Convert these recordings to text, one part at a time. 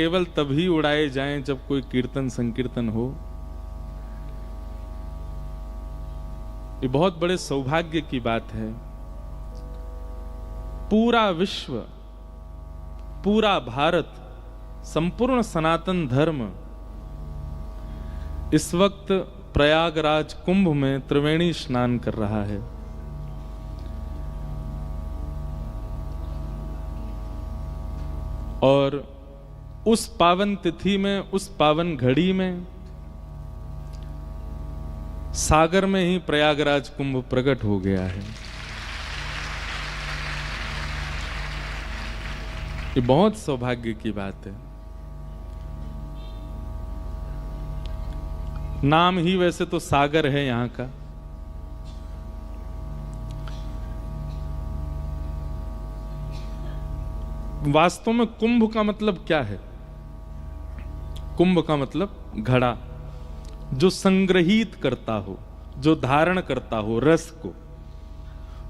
केवल तभी उड़ाए जाएं जब कोई कीर्तन संकीर्तन हो। ये बहुत बड़े सौभाग्य की बात है। पूरा विश्व, पूरा भारत, संपूर्ण सनातन धर्म इस वक्त प्रयागराज कुंभ में त्रिवेणी स्नान कर रहा है। और उस पावन तिथि में, उस पावन घड़ी में सागर में ही प्रयागराज कुंभ प्रकट हो गया है। ये बहुत सौभाग्य की बात है। नाम ही वैसे तो सागर है यहां का, वास्तव में कुंभ का मतलब क्या है? कुंभ का मतलब घड़ा, जो संग्रहित करता हो, जो धारण करता हो रस को,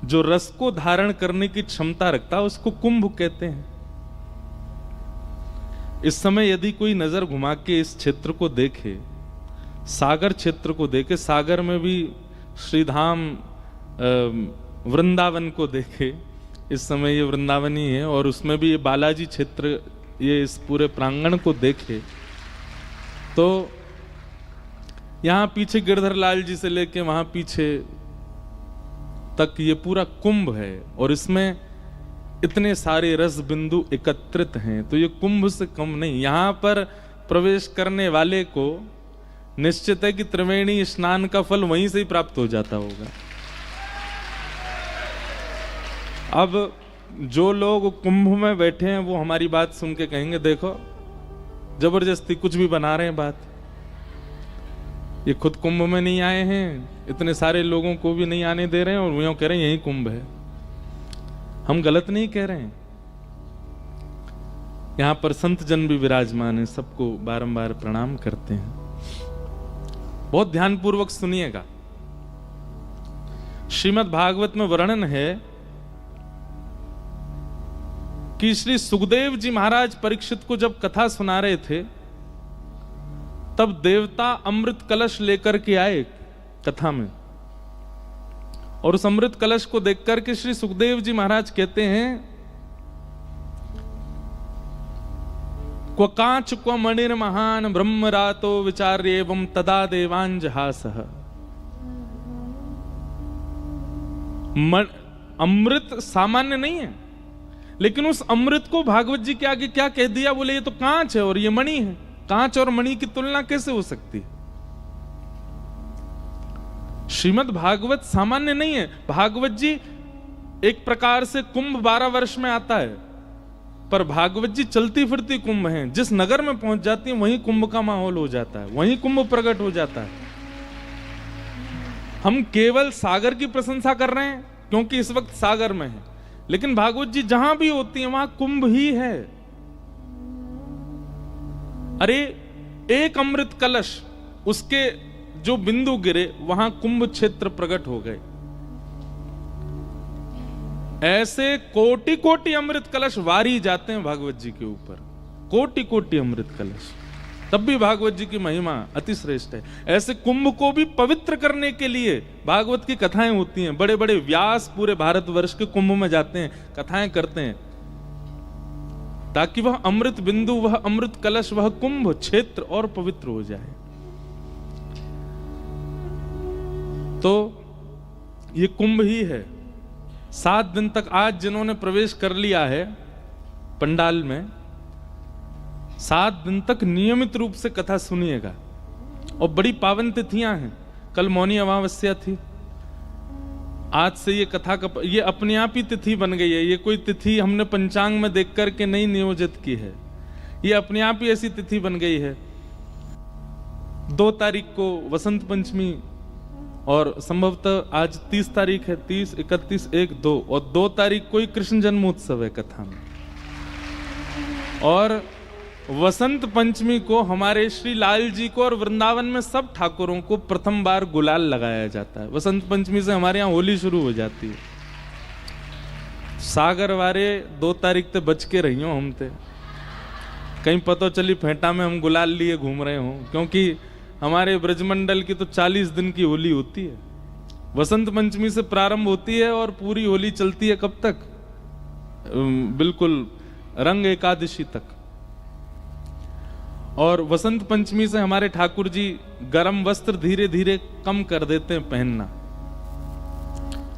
जो रस को धारण करने की क्षमता रखता है, उसको कुंभ कहते हैं। इस समय यदि कोई नजर घुमा के इस क्षेत्र को देखे, सागर क्षेत्र को देखे, सागर में भी श्रीधाम वृंदावन को देखे, इस समय ये वृंदावन ही है, और उसमें भी ये बालाजी क्षेत्र, ये इस पूरे प्रांगण को देखे तो यहां पीछे गिरधर लाल जी से लेके वहां पीछे तक ये पूरा कुंभ है, और इसमें इतने सारे रस बिंदु एकत्रित हैं। तो ये कुंभ से कम नहीं। यहां पर प्रवेश करने वाले को निश्चित है कि त्रिवेणी स्नान का फल वहीं से ही प्राप्त हो जाता होगा। अब जो लोग कुंभ में बैठे हैं वो हमारी बात सुन के कहेंगे, देखो जबरदस्ती कुछ भी बना रहे हैं बात, ये खुद कुंभ में नहीं आए हैं, इतने सारे लोगों को भी नहीं आने दे रहे हैं, और वो कह रहे हैं यही कुंभ है। हम गलत नहीं कह रहे हैं। यहां पर संत जन भी विराजमान है, सबको बारंबार प्रणाम करते हैं। बहुत ध्यानपूर्वक सुनिएगा। श्रीमद् भागवत में वर्णन है कि श्री सुखदेव जी महाराज परीक्षित को जब कथा सुना रहे थे, तब देवता अमृत कलश लेकर के आए कथा में, और उस अमृत कलश को देखकर के श्री सुखदेव जी महाराज कहते हैं, क्व कांच क्व मणिर महान ब्रह्म रातो विचार्य एवं तदा देवांजहासः। अमृत सामान्य नहीं है, लेकिन उस अमृत को भागवत जी के आगे क्या कह दिया? बोले ये तो कांच है और ये मणि है। कांच और मणि की तुलना कैसे हो सकती है? श्रीमद् भागवत सामान्य नहीं है। भागवत जी एक प्रकार से कुंभ 12 वर्ष में आता है, पर भागवत जी चलती फिरती कुंभ हैं। जिस नगर में पहुंच जाती है वहीं कुंभ का माहौल हो जाता है, वहीं कुंभ प्रकट हो जाता है। हम केवल सागर की प्रशंसा कर रहे हैं क्योंकि इस वक्त सागर में है, लेकिन भागवत जी जहां भी होती है वहां कुंभ ही है। अरे एक अमृत कलश, उसके जो बिंदु गिरे वहां कुंभ क्षेत्र प्रकट हो गए। ऐसे कोटि कोटि अमृत कलश वारी जाते हैं भागवत जी के ऊपर, कोटि कोटि अमृत कलश, तब भी भागवत जी की महिमा अति श्रेष्ठ है। ऐसे कुंभ को भी पवित्र करने के लिए भागवत की कथाएं होती हैं। बड़े बड़े व्यास पूरे भारतवर्ष के कुंभ में जाते हैं, कथाएं करते हैं, ताकि वह अमृत बिंदु, वह अमृत कलश, वह कुंभ क्षेत्र और पवित्र हो जाए। तो ये कुंभ ही है। 7 दिन तक आज जिन्होंने प्रवेश कर लिया है पंडाल में, 7 दिन तक नियमित रूप से कथा सुनिएगा। और बड़ी पावन तिथियां हैं। कल मौनी अमावस्या थी, आज से ये कथा का ये अपने आप ही तिथि बन गई है। ये कोई तिथि हमने पंचांग में देख करके नहीं नियोजित की है, ये अपने आप ही ऐसी तिथि बन गई है। 2 तारीख को वसंत पंचमी, और संभवतः आज 30 तारीख है, 30, 31, 1, 2, और 2 तारीख को ही कृष्ण जन्मोत्सव है कथा में। और वसंत पंचमी को हमारे श्री लाल जी को और वृंदावन में सब ठाकुरों को प्रथम बार गुलाल लगाया जाता है। वसंत पंचमी से हमारे यहाँ होली शुरू हो जाती है। सागर वारे 2 तारीख ते बच के रहियो हम ते। कहीं पता चली फेंटा में हम गुलाल लिए घूम रहे हों, क्योंकि हमारे ब्रजमंडल की तो 40 दिन की होली होती है। वसंत पंचमी से प्रारंभ होती है और पूरी होली चलती है कब तक? बिल्कुल रंग एकादशी तक। और वसंत पंचमी से हमारे ठाकुर जी गर्म वस्त्र धीरे धीरे कम कर देते हैं पहनना।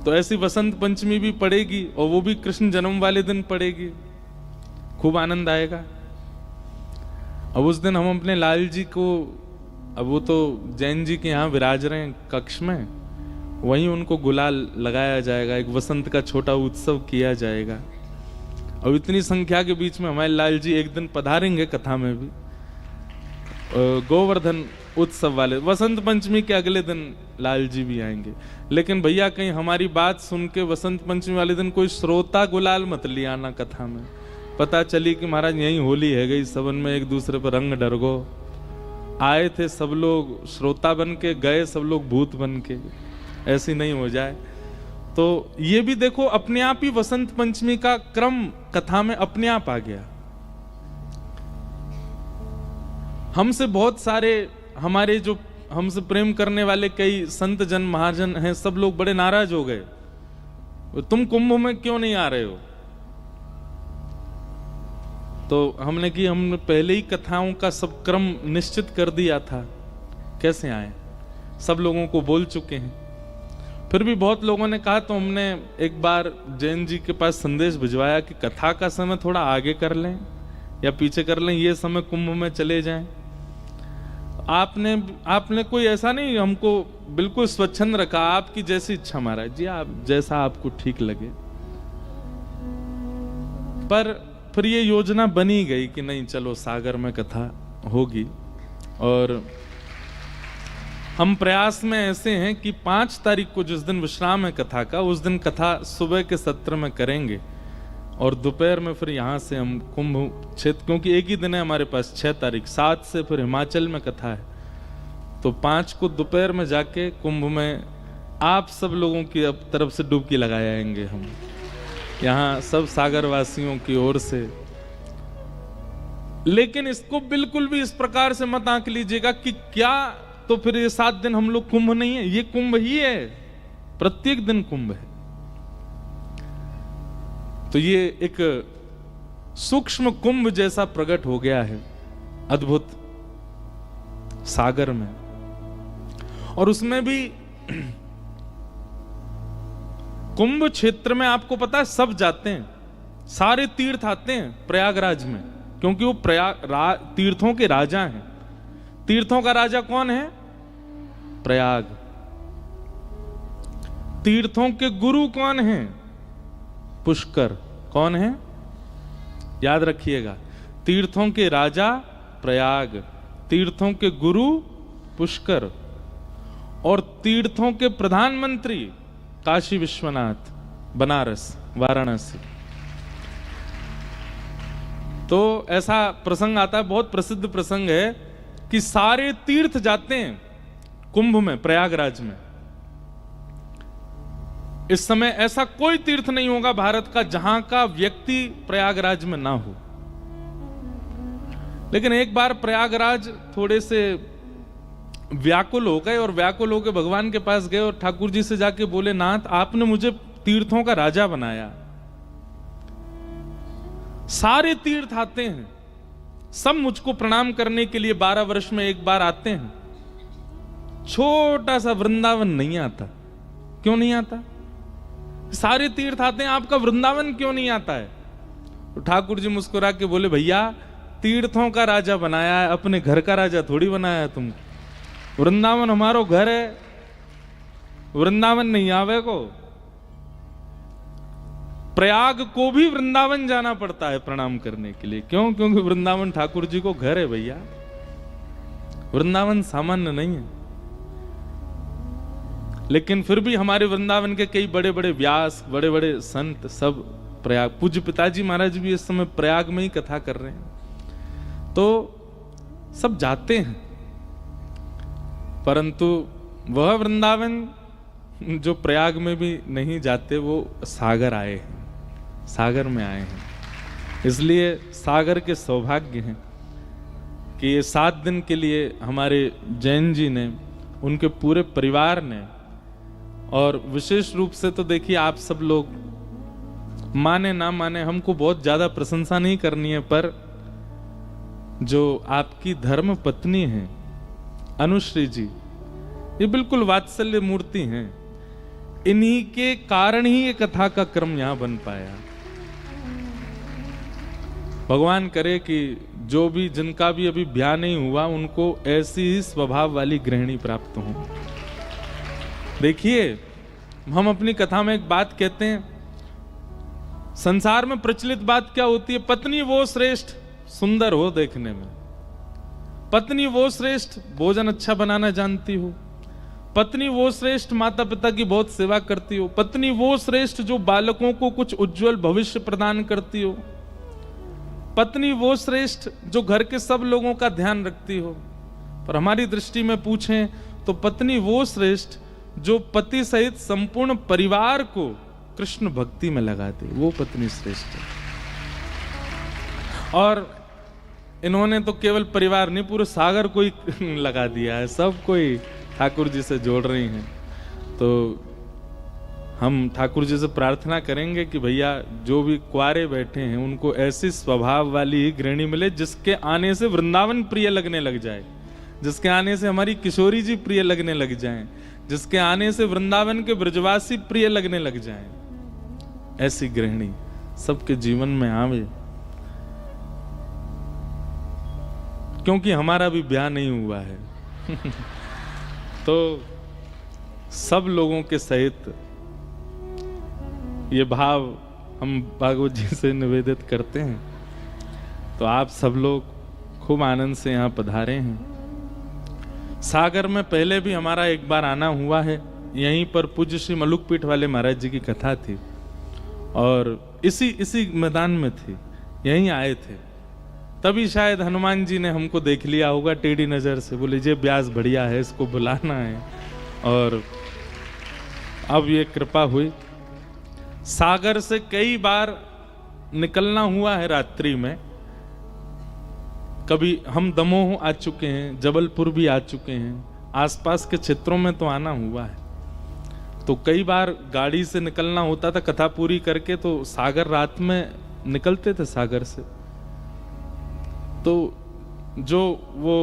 तो ऐसी वसंत पंचमी भी पड़ेगी और वो भी कृष्ण जन्म वाले दिन पड़ेगी, खूब आनंद आएगा। अब उस दिन हम अपने लाल जी को, अब वो तो जैन जी के यहाँ विराज रहे हैं कक्ष में, वहीं उनको गुलाल लगाया जाएगा, एक वसंत का छोटा उत्सव किया जाएगा। और इतनी संख्या के बीच में हमारे लाल जी एक दिन पधारेंगे कथा में भी, गोवर्धन उत्सव वाले वसंत पंचमी के अगले दिन लाल जी भी आएंगे। लेकिन भैया कहीं हमारी बात सुन के वसंत पंचमी वाले दिन कोई श्रोता गुलाल मत ले आना कथा में। पता चली कि महाराज यही होली है गई, सबन में एक दूसरे पर रंग डरगो। आए थे सब लोग श्रोता बन के, गए सब लोग भूत बन के, ऐसी नहीं हो जाए। तो ये भी देखो अपने आप ही वसंत पंचमी का क्रम कथा में अपने आप आ गया। हमसे बहुत सारे हमारे जो हमसे प्रेम करने वाले कई संत जन महाजन हैं, सब लोग बड़े नाराज हो गए, तुम कुंभ में क्यों नहीं आ रहे हो? तो हमने पहले ही कथाओं का सब क्रम निश्चित कर दिया था, कैसे आए? सब लोगों को बोल चुके हैं। फिर भी बहुत लोगों ने कहा, तो हमने एक बार जैन जी के पास संदेश भिजवाया कि कथा का समय थोड़ा आगे कर लें या पीछे कर लें, ये समय कुंभ में चले जाएं। आपने कोई ऐसा नहीं, हमको बिल्कुल स्वच्छंद रखा, आपकी जैसी इच्छा महाराज जी, आप जैसा आपको ठीक लगे। पर फिर ये योजना बनी गई कि नहीं चलो सागर में कथा होगी। और हम प्रयास में ऐसे हैं कि 5 तारीख को जिस दिन विश्राम है कथा का, उस दिन कथा सुबह के सत्र में करेंगे और दोपहर में फिर यहाँ से हम कुंभ क्षेत्र, क्योंकि एक ही दिन है हमारे पास 6 तारीख, 7 से फिर हिमाचल में कथा है। तो 5 को दोपहर में जाके कुंभ में आप सब लोगों की तरफ से डुबकी लगाएंगे हम, यहाँ सब सागर वासियों की ओर से। लेकिन इसको बिल्कुल भी इस प्रकार से मत आंक लीजिएगा कि क्या तो फिर ये 7 दिन हम लोग कुंभ नहीं है, ये कुंभ ही है, प्रत्येक दिन कुंभ है। तो ये एक सूक्ष्म कुंभ जैसा प्रकट हो गया है अद्भुत सागर में। और उसमें भी कुंभ क्षेत्र में आपको पता है सब जाते हैं, सारे तीर्थ आते हैं प्रयागराज में, क्योंकि वो तीर्थों के राजा हैं। तीर्थों का राजा कौन है? प्रयाग। तीर्थों के गुरु कौन है? पुष्कर। कौन है? याद रखिएगा, तीर्थों के राजा प्रयाग, तीर्थों के गुरु पुष्कर, और तीर्थों के प्रधानमंत्री काशी विश्वनाथ, बनारस, वाराणसी। तो ऐसा प्रसंग आता है, बहुत प्रसिद्ध प्रसंग है कि सारे तीर्थ जाते हैं कुंभ में, प्रयागराज में। इस समय ऐसा कोई तीर्थ नहीं होगा भारत का जहां का व्यक्ति प्रयागराज में ना हो। लेकिन एक बार प्रयागराज थोड़े से व्याकुल हो गए और व्याकुल होकर भगवान के पास गए और ठाकुर जी से जाके बोले, नाथ आपने मुझे तीर्थों का राजा बनाया, सारे तीर्थ आते हैं, सब मुझको प्रणाम करने के लिए 12 वर्ष में एक बार आते हैं, छोटा सा वृंदावन नहीं आता। क्यों नहीं आता? सारे तीर्थ आते हैं, आपका वृंदावन क्यों नहीं आता है? तो ठाकुर जी मुस्कुरा के बोले, भैया तीर्थों का राजा बनाया है, अपने घर का राजा थोड़ी बनाया है तुम। वृंदावन हमारो घर है, वृंदावन नहीं आवे को। प्रयाग को भी वृंदावन जाना पड़ता है प्रणाम करने के लिए। क्यों? क्योंकि वृंदावन ठाकुर जी को घर है भैया, वृंदावन सामान्य नहीं है। लेकिन फिर भी हमारे वृंदावन के कई बड़े बड़े व्यास, बड़े बड़े संत सब प्रयाग, पूज्य पिताजी महाराज भी इस समय प्रयाग में ही कथा कर रहे हैं। तो सब जाते हैं, परंतु वह वृंदावन जो प्रयाग में भी नहीं जाते, वो सागर आए हैं, सागर में आए हैं। इसलिए सागर के सौभाग्य हैं। कि ये 7 दिन के लिए हमारे जैन जी ने, उनके पूरे परिवार ने, और विशेष रूप से तो देखिए आप सब लोग, माने ना माने, हमको बहुत ज्यादा प्रशंसा नहीं करनी है, पर जो आपकी धर्म पत्नी है अनुश्री जी, ये बिल्कुल वात्सल्य मूर्ति हैं। इन्हीं के कारण ही ये कथा का क्रम यहां बन पाया। भगवान करे कि जो भी, जिनका भी अभी ब्याह नहीं हुआ, उनको ऐसी ही स्वभाव वाली गृहिणी प्राप्त हो। देखिए, हम अपनी कथा में एक बात कहते हैं, संसार में प्रचलित बात क्या होती है? पत्नी वो श्रेष्ठ, सुंदर हो देखने में। पत्नी वो श्रेष्ठ, भोजन अच्छा बनाना जानती हो। पत्नी वो श्रेष्ठ, माता पिता की बहुत सेवा करती हो। पत्नी वो श्रेष्ठ, जो बालकों को कुछ उज्जवल भविष्य प्रदान करती हो। पत्नी वो श्रेष्ठ, जो घर के सब लोगों का ध्यान रखती हो। पर हमारी दृष्टि में पूछें तो पत्नी वो श्रेष्ठ, जो पति सहित संपूर्ण परिवार को कृष्ण भक्ति में लगा दे, वो पत्नी श्रेष्ठ है। और इन्होंने तो केवल परिवार नहीं, पूरे सागर को ही लगा दिया है, सब कोई ठाकुर जी से जोड़ रही हैं। तो हम ठाकुर जी से प्रार्थना करेंगे कि भैया जो भी कुंवारे बैठे हैं उनको ऐसी स्वभाव वाली ही गृहिणी मिले, जिसके आने से वृंदावन प्रिय लगने लग जाए, जिसके आने से हमारी किशोरी जी प्रिय लगने लग जाएं, जिसके आने से वृंदावन के ब्रजवासी प्रिय लगने लग जाएं। ऐसी गृहिणी सबके जीवन में आवे, क्योंकि हमारा भी ब्याह नहीं हुआ है। तो सब लोगों के सहित ये भाव हम भागवत जी से निवेदित करते हैं। तो आप सब लोग खूब आनंद से यहाँ पधारे हैं। सागर में पहले भी हमारा एक बार आना हुआ है, यहीं पर पूज्य श्री मलुकपीठ वाले महाराज जी की कथा थी और इसी मैदान में थी, यहीं आए थे। तभी शायद हनुमान जी ने हमको देख लिया होगा टेढ़ी नजर से, बोले ये ब्यास बढ़िया है, इसको बुलाना है। और अब ये कृपा हुई। सागर से कई बार निकलना हुआ है रात्रि में, कभी हम दमोह आ चुके हैं, जबलपुर भी आ चुके हैं, आसपास के क्षेत्रों में तो आना हुआ है। तो कई बार गाड़ी से निकलना होता था कथा पूरी करके, तो सागर रात में निकलते थे सागर से। तो जो वो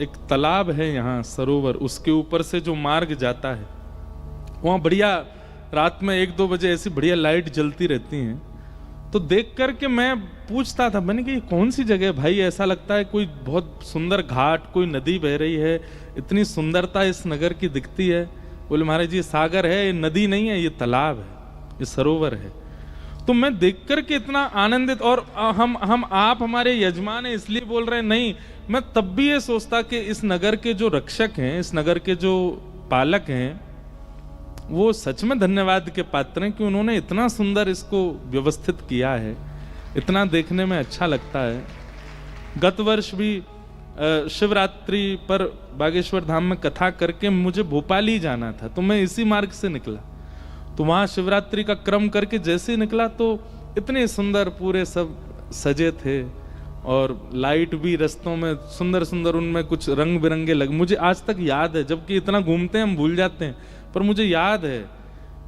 एक तालाब है यहाँ सरोवर, उसके ऊपर से जो मार्ग जाता है, वहाँ बढ़िया रात में 1-2 बजे ऐसी बढ़िया लाइट जलती रहती हैं। तो देख करके मैं पूछता था, मैंने कि कौन सी जगह भाई, ऐसा लगता है कोई बहुत सुंदर घाट, कोई नदी बह रही है, इतनी सुंदरता इस नगर की दिखती है। बोले महाराज जी सागर है, ये नदी नहीं है, ये तालाब है, ये सरोवर है। तो मैं देख करके इतना आनंदित, और हम आप हमारे यजमान हैं इसलिए बोल रहे हैं, नहीं, मैं तब भी ये सोचता कि इस नगर के जो रक्षक हैं, इस नगर के जो पालक हैं, वो सच में धन्यवाद के पात्र हैं कि उन्होंने इतना सुंदर इसको व्यवस्थित किया है, इतना देखने में अच्छा लगता है। गत वर्ष भी शिवरात्रि पर बागेश्वर धाम में कथा करके मुझे भोपाल ही जाना था, तो मैं इसी मार्ग से निकला। तो वहाँ शिवरात्रि का क्रम करके जैसे ही निकला तो इतने सुंदर पूरे सब सजे थे, और लाइट भी रास्तों में सुंदर सुंदर, उनमें कुछ रंग बिरंगे लग, मुझे आज तक याद है, जबकि इतना घूमते हैं हम भूल जाते हैं, पर मुझे याद है।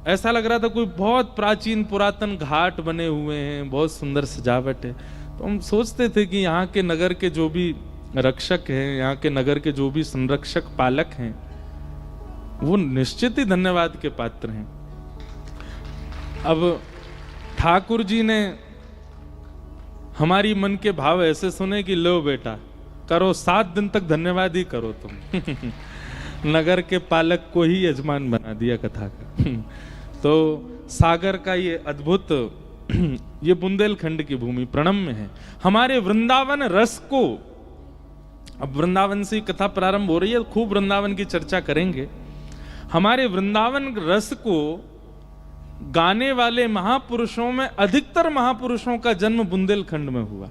ऐसा लग रहा था कोई बहुत प्राचीन पुरातन घाट बने हुए हैं, बहुत सुंदर सजावट है। तो हम सोचते थे कि यहाँ के नगर के जो भी रक्षक हैं, यहाँ के नगर के जो भी संरक्षक पालक हैं, वो निश्चित ही धन्यवाद के पात्र हैं। अब ठाकुर जी ने हमारी मन के भाव ऐसे सुने कि लो बेटा करो, 7 दिन तक धन्यवाद ही करो तुम। नगर के पालक को ही यजमान बना दिया कथा का। तो सागर का ये अद्भुत, ये बुंदेलखंड की भूमि प्रणम्य है। हमारे वृंदावन रस को, अब वृंदावन से कथा प्रारंभ हो रही है, खूब वृंदावन की चर्चा करेंगे। हमारे वृंदावन रस को गाने वाले महापुरुषों में अधिकतर महापुरुषों का जन्म बुंदेलखंड में हुआ,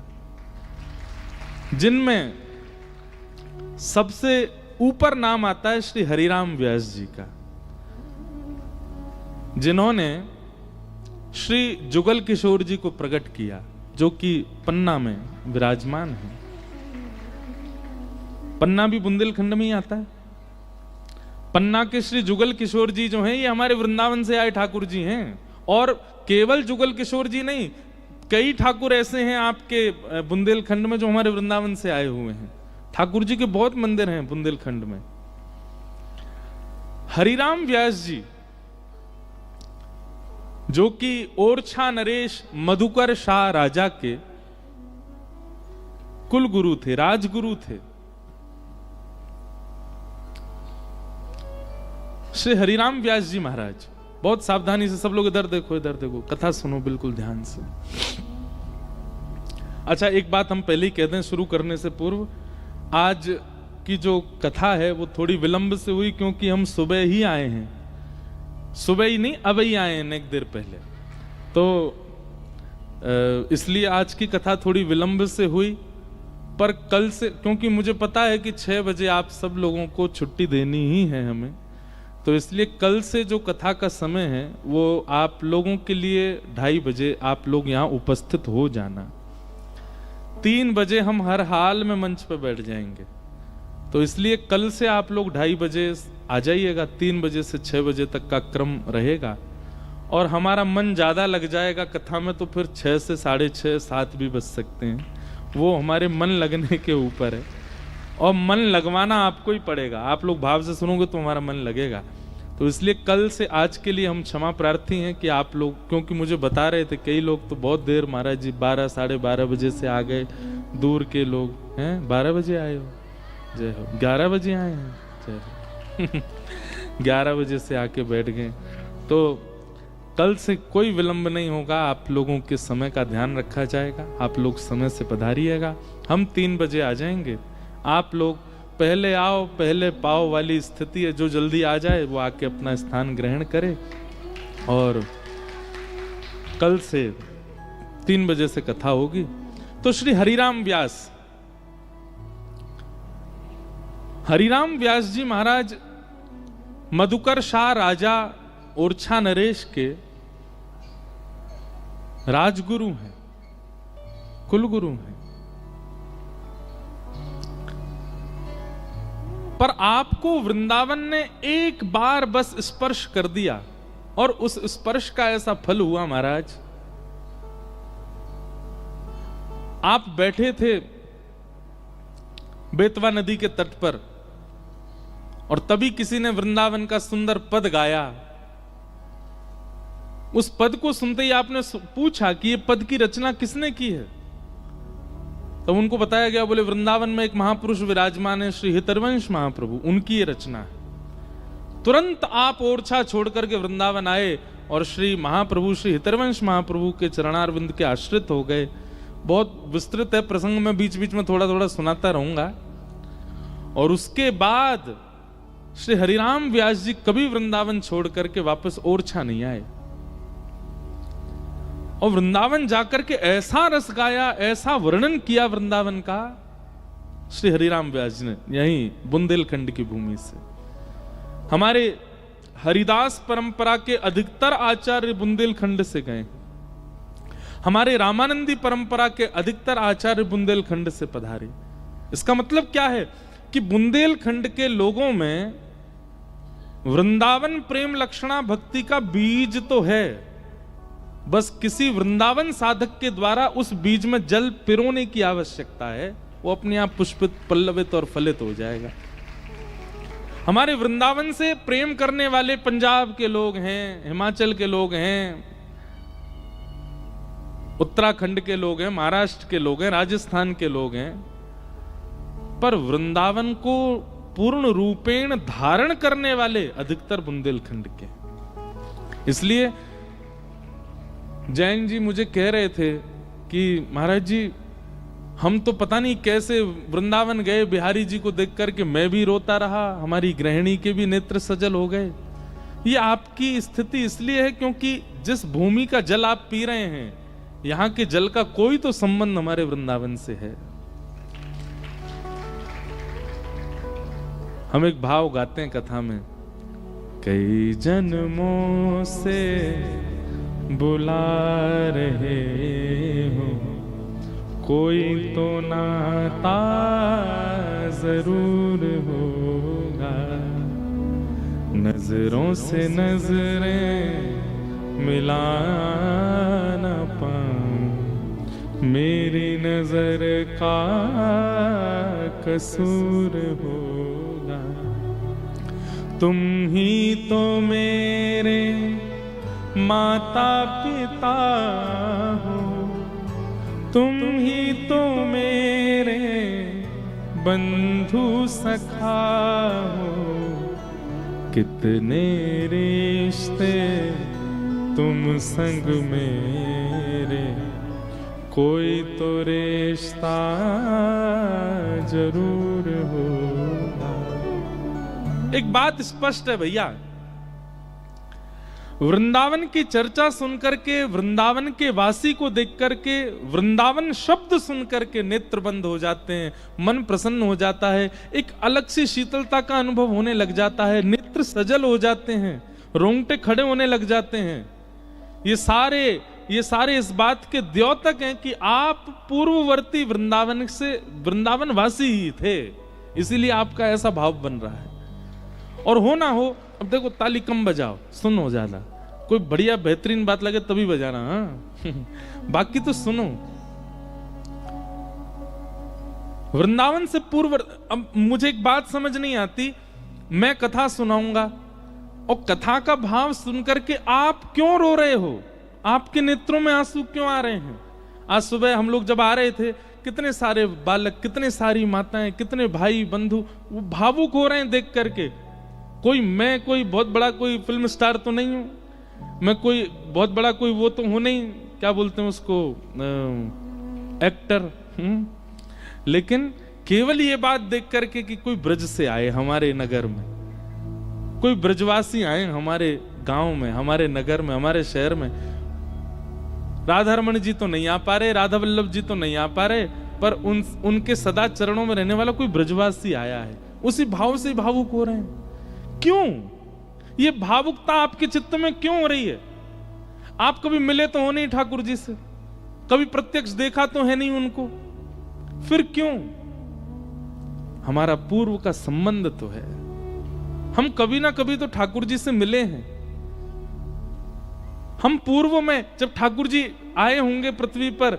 जिनमें सबसे ऊपर नाम आता है श्री हरिराम व्यास जी का, जिन्होंने श्री जुगल किशोर जी को प्रकट किया, जो कि पन्ना में विराजमान है। पन्ना भी बुंदेलखंड में ही आता है। पन्ना के श्री जुगल किशोर जी जो हैं, ये हमारे वृंदावन से आए ठाकुर जी हैं। और केवल जुगल किशोर जी नहीं, कई ठाकुर ऐसे हैं आपके बुंदेलखंड में जो हमारे वृंदावन से आए हुए हैं। ठाकुर जी के बहुत मंदिर हैं बुंदेलखंड में। हरिराम व्यास जी जो कि ओरछा नरेश मधुकर शाह राजा के कुल गुरु थे, राजगुरु थे। श्री हरिराम व्यास जी महाराज, बहुत सावधानी से सब लोग इधर देखो, इधर देखो, कथा सुनो बिल्कुल ध्यान से। अच्छा, एक बात हम पहले ही कह दें शुरू करने से पूर्व, आज की जो कथा है वो थोड़ी विलंब से हुई क्योंकि हम सुबह ही आए हैं। सुबह ही नहीं, अब ही आए हैं एक देर पहले, तो इसलिए आज की कथा थोड़ी विलंब से हुई। पर कल से, क्योंकि मुझे पता है कि 6 बजे आप सब लोगों को छुट्टी देनी ही है हमें, तो इसलिए कल से जो कथा का समय है वो आप लोगों के लिए 2:30 बजे आप लोग यहाँ उपस्थित हो जाना। 3 बजे हम हर हाल में मंच पर बैठ जाएंगे, तो इसलिए कल से आप लोग 2:30 बजे आ जाइएगा। 3 बजे से 6 बजे तक का क्रम रहेगा और हमारा मन ज़्यादा लग जाएगा कथा में, तो फिर 6 से 6:30 7 भी बज सकते हैं। वो हमारे मन लगने के ऊपर है और मन लगवाना आपको ही पड़ेगा। आप लोग भाव से सुनोगे तो हमारा मन लगेगा। तो इसलिए कल से आज के लिए हम क्षमा प्रार्थी हैं कि आप लोग, क्योंकि मुझे बता रहे थे कई लोग तो बहुत देर महाराज जी 12 साढ़े 12 बजे से आ गए, दूर के लोग हैं। 12 बजे आए हो, जय हो। 11 बजे आए हैं, जय हो। 11 बजे से आके बैठ गए। तो कल से कोई विलंब नहीं होगा, आप लोगों के समय का ध्यान रखा जाएगा। आप लोग समय से पधारिएगा। हम 3 बजे आ जाएंगे। आप लोग पहले आओ पहले पाओ वाली स्थिति है, जो जल्दी आ जाए वो आके अपना स्थान ग्रहण करे। और कल से 3 बजे से कथा होगी। तो श्री हरिराम व्यास जी महाराज मधुकर शाह राजा ओरछा नरेश के राजगुरु हैं, कुलगुरु हैं। पर आपको वृंदावन ने एक बार बस स्पर्श कर दिया और उस स्पर्श का ऐसा फल हुआ महाराज। आप बैठे थे बेतवा नदी के तट पर और तभी किसी ने वृंदावन का सुंदर पद गाया। उस पद को सुनते ही आपने पूछा कि ये पद की रचना किसने की है। तो उनको बताया गया, बोले वृंदावन में एक महापुरुष विराजमान है, श्री हितरवंश महाप्रभु, उनकी ये रचना है। तुरंत आप ओरछा छोड़ करके वृंदावन आए और श्री महाप्रभु श्री हितरवंश महाप्रभु के चरणारविंद के आश्रित हो गए। बहुत विस्तृत है प्रसंग, में बीच बीच में थोड़ा थोड़ा सुनाता रहूंगा। और उसके बाद श्री हरिराम व्यास जी कभी वृंदावन छोड़ करके वापस ओरछा नहीं आए और वृंदावन जाकर के ऐसा रस गाया, ऐसा वर्णन किया वृंदावन का श्री हरिराम व्यास जी ने, यहीं बुंदेलखंड की भूमि से। हमारे हरिदास परंपरा के अधिकतर आचार्य बुंदेलखंड से गए। हमारे रामानंदी परंपरा के अधिकतर आचार्य बुंदेलखंड से पधारे। इसका मतलब क्या है कि बुंदेलखंड के लोगों में वृंदावन प्रेम लक्षणा भक्ति का बीज तो है, बस किसी वृंदावन साधक के द्वारा उस बीज में जल पिरोने की आवश्यकता है। वो अपने आप पुष्पित पल्लवित और फलित हो जाएगा। हमारे वृंदावन से प्रेम करने वाले पंजाब के लोग हैं, हिमाचल के लोग हैं, उत्तराखंड के लोग हैं, महाराष्ट्र के लोग हैं, राजस्थान के लोग हैं, पर वृंदावन को पूर्ण रूपेण धारण करने वाले अधिकतर बुंदेलखंड के। इसलिए जैन जी मुझे कह रहे थे कि महाराज जी हम तो पता नहीं कैसे वृंदावन गए, बिहारी जी को देख करके मैं भी रोता रहा, हमारी गृहिणी के भी नेत्र सजल हो गए। ये आपकी स्थिति इसलिए है क्योंकि जिस भूमि का जल आप पी रहे हैं, यहाँ के जल का कोई तो संबंध हमारे वृंदावन से है। हम एक भाव गाते हैं कथा में, कई जन्मों से बुला रहे हो, कोई तो नाता जरूर होगा। नजरों से नजरें मिला न पाऊं, मेरी नजर का कसूर होगा। तुम ही तो मेरे माता पिता हो, तुम ही तो मेरे बंधु सखा हो। कितने रिश्ते तुम संग मेरे, कोई तो रिश्ता जरूर होगा। एक बात स्पष्ट है भैया, वृंदावन की चर्चा सुनकर के, वृंदावन के वासी को देख करके, वृंदावन शब्द सुनकर के नेत्र बंद हो जाते हैं, मन प्रसन्न हो जाता है, एक अलग सी शीतलता का अनुभव होने लग जाता है, नेत्र सजल हो जाते हैं, रोंगटे खड़े होने लग जाते हैं। ये सारे इस बात के द्योतक हैं कि आप पूर्ववर्ती वृंदावन से वृंदावन वासी ही थे, इसीलिए आपका ऐसा भाव बन रहा है। और हो ना हो, अब देखो ताली कम बजाओ, सुनो ज्यादा, कोई बढ़िया बेहतरीन बात लगे तभी बजाना, हाँ बाकी तो सुनो। वृंदावन से पूर्व, अब मुझे एक बात समझ नहीं आती, मैं कथा सुनाऊंगा और कथा का भाव सुनकर के आप क्यों रो रहे हो, आपके नेत्रों में आंसू क्यों आ रहे हैं? आज सुबह हम लोग जब आ रहे थे, कितने सारे बालक, कितने सारी माताएं, कितने भाई बंधु वो भावुक हो रहे हैं देख करके। मैं कोई बहुत बड़ा कोई फिल्म स्टार तो नहीं हूं, मैं कोई बहुत बड़ा कोई वो तो हूं नहीं, क्या बोलते हैं उसको, एक्टर, लेकिन केवल ये बात देख करके कि कोई ब्रज से आए हमारे नगर में, कोई ब्रजवासी आए हमारे गांव में, हमारे नगर में, हमारे शहर में। राधा रमन जी तो नहीं आ पा रहे, राधा वल्लभ जी तो नहीं आ पा रहे, पर उनके सदा चरणों में रहने वाला कोई ब्रजवासी आया है, उसी भाव से भावुक हो रहे हैं। क्यों ये भावुकता आपके चित्त में क्यों हो रही है? आप कभी मिले तो हो नहीं ठाकुर जी से, कभी प्रत्यक्ष देखा तो है नहीं उनको, फिर क्यों? हमारा पूर्व का संबंध तो है, हम कभी ना कभी तो ठाकुर जी से मिले हैं। हम पूर्व में जब ठाकुर जी आए होंगे पृथ्वी पर,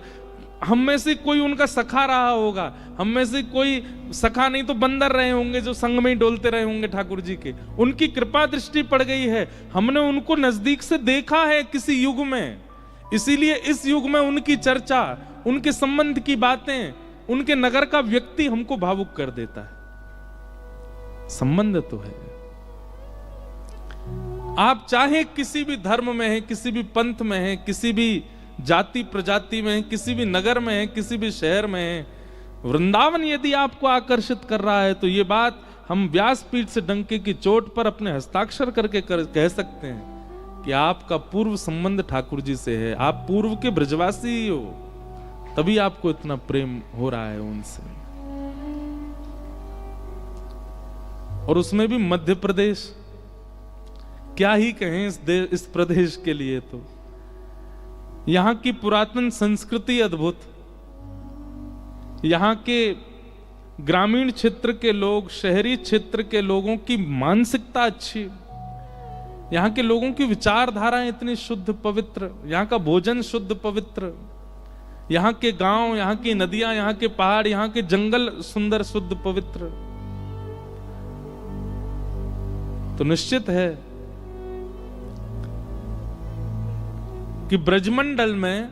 हम में से कोई उनका सखा रहा होगा, हम में से कोई सखा नहीं तो बंदर रहे होंगे जो संग में ही डोलते रहे होंगे ठाकुर जी के। उनकी कृपा दृष्टि पड़ गई है, हमने उनको नजदीक से देखा है किसी युग में, इसीलिए इस युग में उनकी चर्चा, उनके संबंध की बातें, उनके नगर का व्यक्ति हमको भावुक कर देता है। संबंध तो है। आप चाहे किसी भी धर्म में हैं, किसी भी पंथ में हैं, किसी भी जाति प्रजाति में हैं, किसी भी नगर में हैं, किसी भी शहर में हैं, वृंदावन यदि आपको आकर्षित कर रहा है तो ये बात हम व्यासपीठ से डंके की चोट पर अपने हस्ताक्षर करके कह सकते हैं कि आपका पूर्व संबंध ठाकुर जी से है, आप पूर्व के ब्रजवासी ही हो, तभी आपको इतना प्रेम हो रहा है उनसे। और उसमें भी मध्य प्रदेश, क्या ही कहें इस प्रदेश के लिए। तो यहां की पुरातन संस्कृति अद्भुत, यहां के ग्रामीण क्षेत्र के लोग, शहरी क्षेत्र के लोगों की मानसिकता अच्छी, यहां के लोगों की विचारधाराएं इतनी शुद्ध पवित्र, यहां का भोजन शुद्ध पवित्र, यहां के गांव, यहां की नदियां, यहां के पहाड़, यहां के जंगल सुंदर शुद्ध पवित्र। तो निश्चित है कि ब्रजमंडल में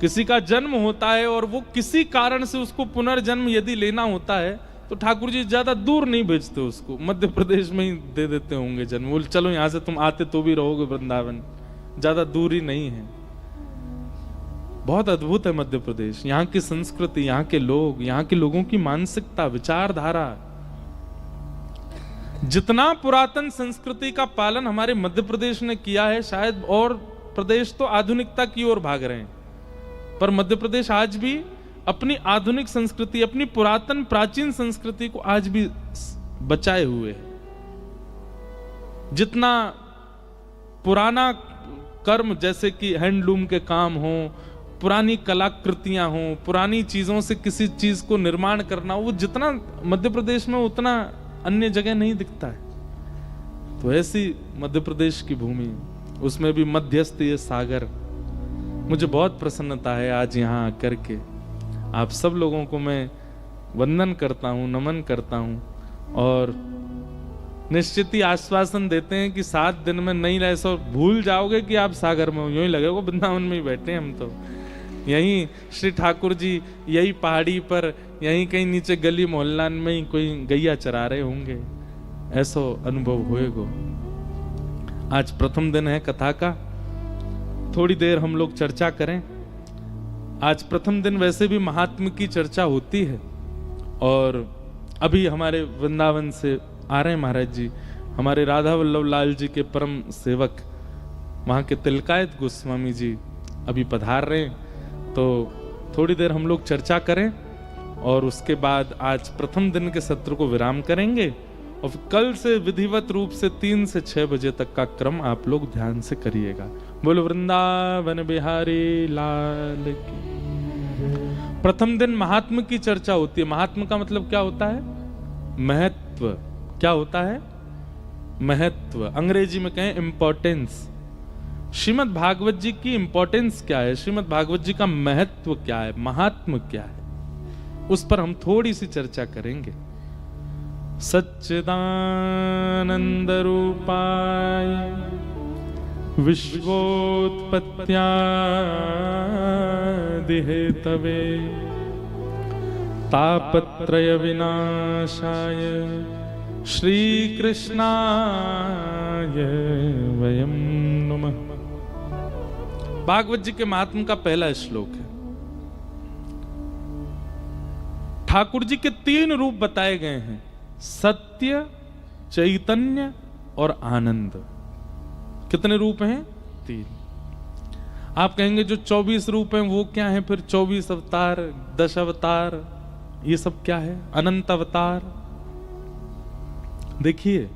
किसी का जन्म होता है और वो किसी कारण से उसको पुनर्जन्म यदि लेना होता है तो ठाकुर जी ज्यादा दूर नहीं भेजते उसको, मध्य प्रदेश में ही दे देते होंगे जन्म। बोल चलो यहां से तुम आते तो भी रहोगे वृंदावन, ज्यादा दूर ही नहीं है। बहुत अद्भुत है मध्य प्रदेश, यहाँ की संस्कृति, यहाँ के लोग, यहाँ के लोगों की मानसिकता, विचारधारा। जितना पुरातन संस्कृति का पालन हमारे मध्य प्रदेश ने किया है, शायद और प्रदेश तो आधुनिकता की ओर भाग रहे हैं, पर मध्य प्रदेश आज भी अपनी आधुनिक संस्कृति, अपनी पुरातन प्राचीन संस्कृति को आज भी बचाए हुए है। जितना पुराना कर्म, जैसे कि हैंडलूम के काम हो, पुरानी कलाकृतियां हों, पुरानी चीजों से किसी चीज को निर्माण करना, वो जितना मध्य प्रदेश में उतना अन्य जगह नहीं दिखता है। तो ऐसी मध्य प्रदेश की भूमि, उसमें भी मध्यस्थ ये सागर, मुझे बहुत प्रसन्नता है आज यहाँ आकर के। आप सब लोगों को मैं वंदन करता हूँ, नमन करता हूँ, और निश्चित ही आश्वासन देते हैं कि 7 दिन में नहीं रह सो, भूल जाओगे कि आप सागर में हो, यूं ही लगेगा वृंदावन में ही बैठे हैं हम तो। यहीं श्री ठाकुर जी यही पहाड़ी पर, यहीं कहीं नीचे गली मोहल्ला में ही कोई गैया चरा रहे होंगे, ऐसा अनुभव होएगो। आज प्रथम दिन है कथा का, थोड़ी देर हम लोग चर्चा करें। आज प्रथम दिन वैसे भी महात्म की चर्चा होती है, और अभी हमारे वृंदावन से आ रहे हैं महाराज जी, हमारे राधा वल्लभ लाल जी के परम सेवक, वहाँ के तिलकायत गोस्वामी जी अभी पधार रहे हैं। तो थोड़ी देर हम लोग चर्चा करें, और उसके बाद आज प्रथम दिन के सत्र को विराम करेंगे, और कल से विधिवत रूप से 3 से 6 बजे तक का क्रम आप लोग ध्यान से करिएगा। बोलो वृंदावन बिहारी लाल की। प्रथम दिन महात्म की चर्चा होती है। महात्म का मतलब क्या होता है? महत्व। क्या होता है? महत्व। अंग्रेजी में कहें इंपॉर्टेंस। श्रीमद् भागवत जी की इंपॉर्टेंस क्या है, श्रीमद् भागवत जी का महत्व क्या है, महात्म क्या है, उस पर हम थोड़ी सी चर्चा करेंगे। सच्चिदानंद रूपाय विश्वोत्पत्त्यादि हेतवे तापत्रय विनाशाय श्री कृष्णाय वयं नमः। भागवत जी के महात्म का पहला श्लोक है। ठाकुर जी के 3 रूप बताए गए हैं, सत्य, चैतन्य और आनंद। कितने रूप हैं? 3। आप कहेंगे जो 24 रूप हैं वो क्या है? फिर 24 अवतार, 10 अवतार, ये सब क्या है? अनंत अवतार। देखिए,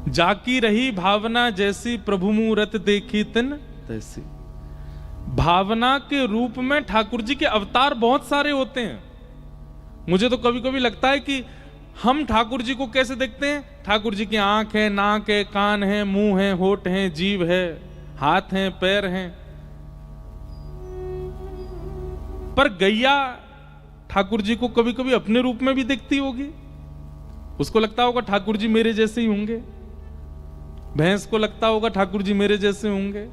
जाकी रही भावना जैसी, प्रभु मूरत देखी तिन तैसी। भावना के रूप में ठाकुर जी के अवतार बहुत सारे होते हैं। मुझे तो कभी कभी लगता है कि हम ठाकुर जी को कैसे देखते हैं? ठाकुर जी की आंख है, नाक है, कान है, मुंह है, होठ है, जीभ है, हाथ हैं, पैर हैं। पर गैया ठाकुर जी को कभी कभी अपने रूप में भी दिखती होगी। उसको लगता होगा ठाकुर जी मेरे जैसे ही होंगे। भैंस को लगता होगा ठाकुर जी मेरे जैसे होंगे।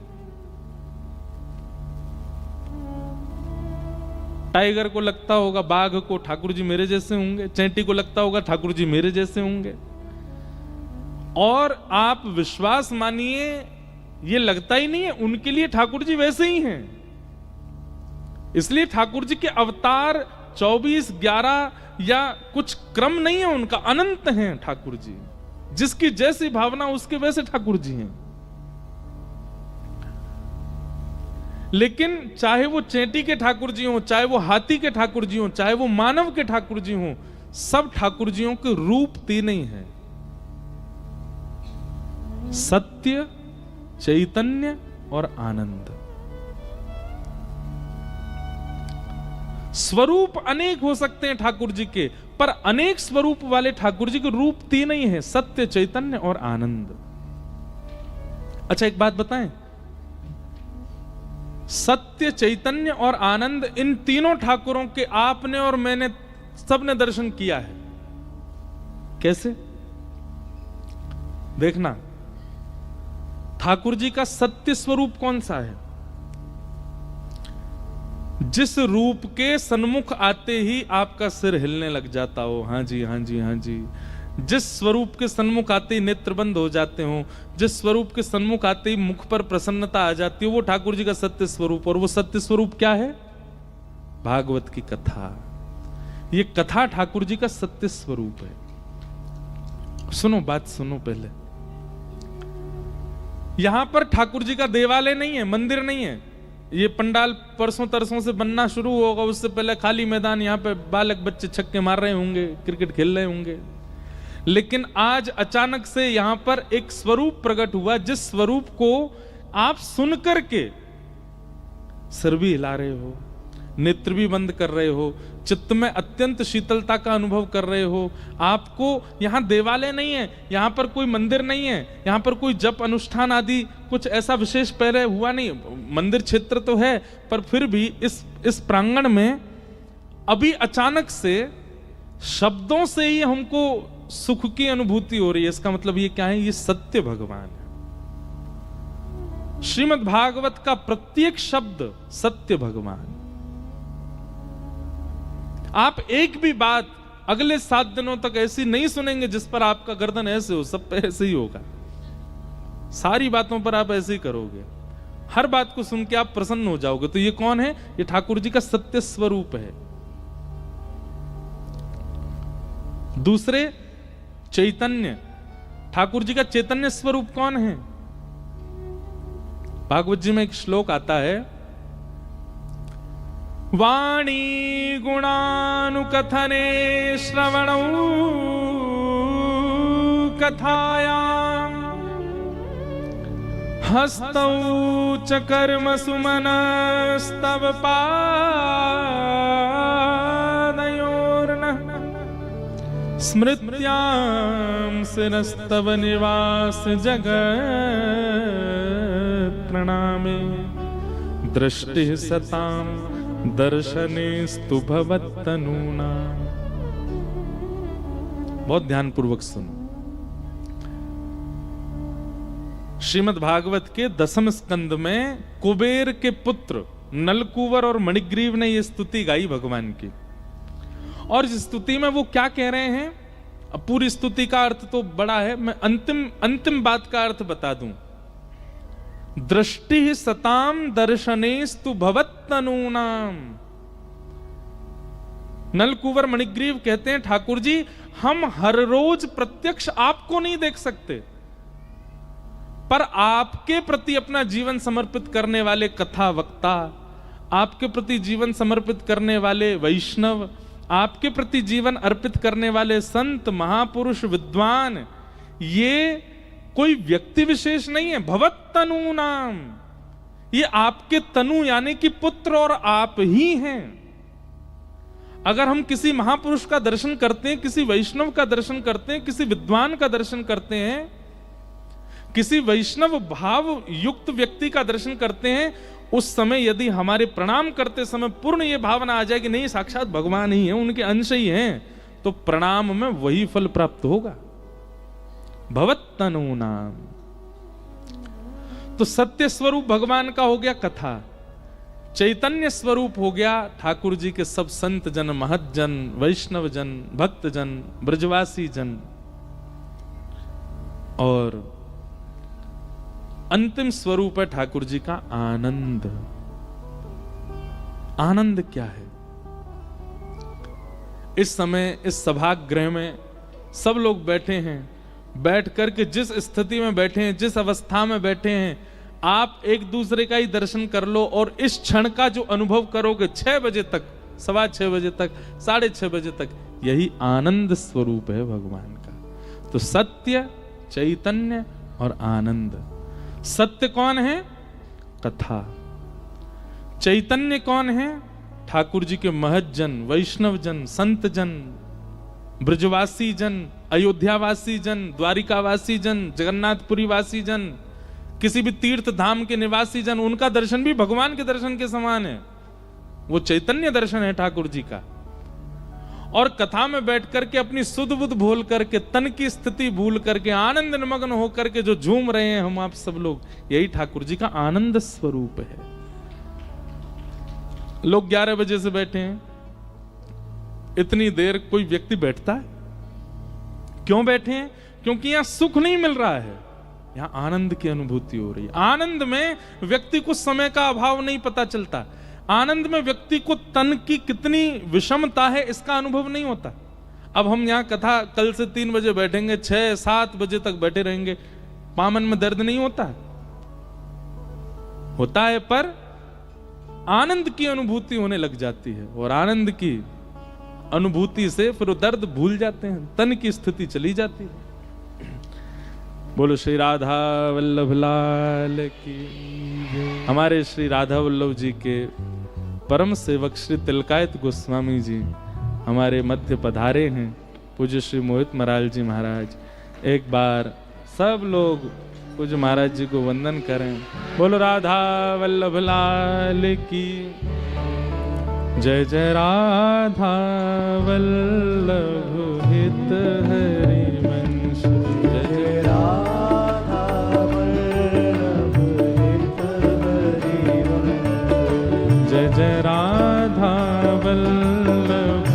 टाइगर को लगता होगा, बाघ को ठाकुर जी मेरे जैसे होंगे। चैंटी को लगता होगा ठाकुर जी मेरे जैसे होंगे। और आप विश्वास मानिए, ये लगता ही नहीं है, उनके लिए ठाकुर जी वैसे ही हैं। इसलिए ठाकुर जी के अवतार 24, 11 या कुछ क्रम नहीं है उनका, अनंत हैं ठाकुर जी। जिसकी जैसी भावना उसके वैसे ठाकुर जी हैं। लेकिन चाहे वो चेंटी के ठाकुर जी हों, चाहे वो हाथी के ठाकुर जी हों, चाहे वो मानव के ठाकुर जी हों, सब ठाकुर जियों के रूप 3 ही हैं, सत्य, चैतन्य और आनंद। स्वरूप अनेक हो सकते हैं ठाकुर जी के, पर अनेक स्वरूप वाले ठाकुर जी के रूप 3 ही हैं, सत्य, चैतन्य और आनंद। अच्छा, एक बात बताएं, सत्य, चैतन्य और आनंद, इन तीनों ठाकुरों के आपने और मैंने सबने दर्शन किया है। कैसे? देखना, ठाकुर जी का सत्य स्वरूप कौन सा है? जिस रूप के सन्मुख आते ही आपका सिर हिलने लग जाता हो, हाँ जी, हाँ जी, हाँ जी। जिस स्वरूप के सन्मुख आते ही नेत्र बंद हो जाते हो, जिस स्वरूप के सन्मुख आते ही मुख पर प्रसन्नता आ जाती है, वो ठाकुर जी का सत्य स्वरूप। और वो सत्य स्वरूप क्या है? भागवत की कथा। ये कथा ठाकुर जी का सत्य स्वरूप है। सुनो, बात सुनो पहले। यहां पर ठाकुर जी का देवालय नहीं है, मंदिर नहीं है। ये पंडाल परसों तरसों से बनना शुरू होगा, उससे पहले खाली मैदान, यहाँ पे बालक बच्चे छक्के मार रहे होंगे, क्रिकेट खेल रहे होंगे। लेकिन आज अचानक से यहां पर एक स्वरूप प्रकट हुआ, जिस स्वरूप को आप सुन करके सिर भी हिला रहे हो, नेत्र भी बंद कर रहे हो, चित्त में अत्यंत शीतलता का अनुभव कर रहे हो। आपको यहाँ देवालय नहीं है, यहाँ पर कोई मंदिर नहीं है, यहाँ पर कोई जप अनुष्ठान आदि कुछ ऐसा विशेष पहले हुआ नहीं। मंदिर क्षेत्र तो है, पर फिर भी इस प्रांगण में अभी अचानक से शब्दों से ही हमको सुख की अनुभूति हो रही है। इसका मतलब ये क्या है? ये सत्य भगवान है। श्रीमद् भागवत का प्रत्येक शब्द सत्य भगवान। आप एक भी बात अगले 7 दिनों तक ऐसी नहीं सुनेंगे जिस पर आपका गर्दन ऐसे हो, सब पे ऐसे ही होगा। सारी बातों पर आप ऐसे ही करोगे, हर बात को सुन के आप प्रसन्न हो जाओगे। तो ये कौन है? ये ठाकुर जी का सत्य स्वरूप है। दूसरे चैतन्य, ठाकुर जी का चैतन्य स्वरूप कौन है? भागवत जी में एक श्लोक आता है, वाणी गुणानुकथने श्रवणौ कथायां हस्तौ च कर्मसु मनस्तव पादयोर्नः स्मृत्यां शिरस्तव निवास जगत् प्रणामे दृष्टि सतां दर्शनेस्तु भवत्तनूना। बहुत ध्यान पूर्वक सुनो। श्रीमद् भागवत के 10वें स्कंद में कुबेर के पुत्र नलकूवर और मणिग्रीव ने यह स्तुति गाई भगवान की। और इस स्तुति में वो क्या कह रहे हैं? अब पूरी स्तुति का अर्थ तो बड़ा है, मैं अंतिम बात का अर्थ बता दूं। दृष्टि सताम दर्शनेस्तु भवत्तनूनाम। नलकूवर मणिग्रीव कहते हैं, ठाकुर जी हम हर रोज प्रत्यक्ष आपको नहीं देख सकते, पर आपके प्रति अपना जीवन समर्पित करने वाले कथा वक्ता, आपके प्रति जीवन समर्पित करने वाले वैष्णव, आपके प्रति जीवन अर्पित करने वाले संत महापुरुष विद्वान, ये कोई व्यक्ति विशेष नहीं है। भवत्तनु नाम, ये आपके तनु यानी कि पुत्र और आप ही हैं। अगर हम किसी महापुरुष का दर्शन करते हैं, किसी वैष्णव का दर्शन करते हैं, किसी विद्वान का दर्शन करते हैं, किसी वैष्णव भाव युक्त व्यक्ति का दर्शन करते हैं, उस समय यदि हमारे प्रणाम करते समय पूर्ण ये भावना आ जाए कि नहीं साक्षात भगवान ही है, उनके अंश ही हैं, तो प्रणाम में वही फल प्राप्त होगा। भवत्तनु नाम। तो सत्य स्वरूप भगवान का हो गया कथा, चैतन्य स्वरूप हो गया ठाकुर जी के सब संत जन, महत जन, वैष्णव जन, भक्त जन, ब्रजवासी जन। और अंतिम स्वरूप है ठाकुर जी का आनंद। आनंद क्या है? इस समय इस सभागृह में सब लोग बैठे हैं, बैठ करके जिस स्थिति में बैठे हैं, जिस अवस्था में बैठे हैं, आप एक दूसरे का ही दर्शन कर लो और इस क्षण का जो अनुभव करोगे 6 बजे तक, 6:15 बजे तक, 6:30 बजे तक, यही आनंद स्वरूप है भगवान का। तो सत्य, चैतन्य और आनंद। सत्य कौन है? कथा। चैतन्य कौन है? ठाकुर जी के महत जन, वैष्णव जन, संत जन, ब्रजवासी जन, अयोध्यावासी जन, द्वारिकावासी जन, जगन्नाथपुरी वासी जन, किसी भी तीर्थ धाम के निवासी जन, उनका दर्शन भी भगवान के दर्शन के समान है। वो चैतन्य दर्शन है ठाकुर जी का। और कथा में बैठ करके अपनी सुध बुध भूल करके, तन की स्थिति भूल करके, आनंद निमग्न होकर के जो झूम रहे हैं हम आप सब लोग, यही ठाकुर जी का आनंद स्वरूप है। लोग 11 बजे से बैठे हैं, इतनी देर कोई व्यक्ति बैठता है? क्यों बैठे हैं? क्योंकि यहां सुख नहीं मिल रहा है, यहां आनंद की अनुभूति हो रही है। आनंद में व्यक्ति को समय का अभाव नहीं पता चलता। आनंद में व्यक्ति को तन की कितनी विषमता है इसका अनुभव नहीं होता। अब हम यहां कथा कल से 3 बजे बैठेंगे, 6-7 बजे तक बैठे रहेंगे, पामन में दर्द नहीं होता है? होता है, पर आनंद की अनुभूति होने लग जाती है और आनंद की अनुभूति से फिर वो दर्द भूल जाते हैं, तन की स्थिति चली जाती है। बोलो श्री राधा वल्लभ लाल की। हमारे श्री राधा वल्लभ जी के परम सेवक श्री तिलकायत गोस्वामी जी हमारे मध्य पधारे हैं। पूज्य श्री मोहित महाराज जी महाराज, एक बार सब लोग पूज्य महाराज जी को वंदन करें। बोलो राधा वल्लभ लाल की जय। जय राधा वल्लभ हित हरि वंश। जय जय राधा वल्लभ हित हरि वंश। जय जय राधा वल्लभ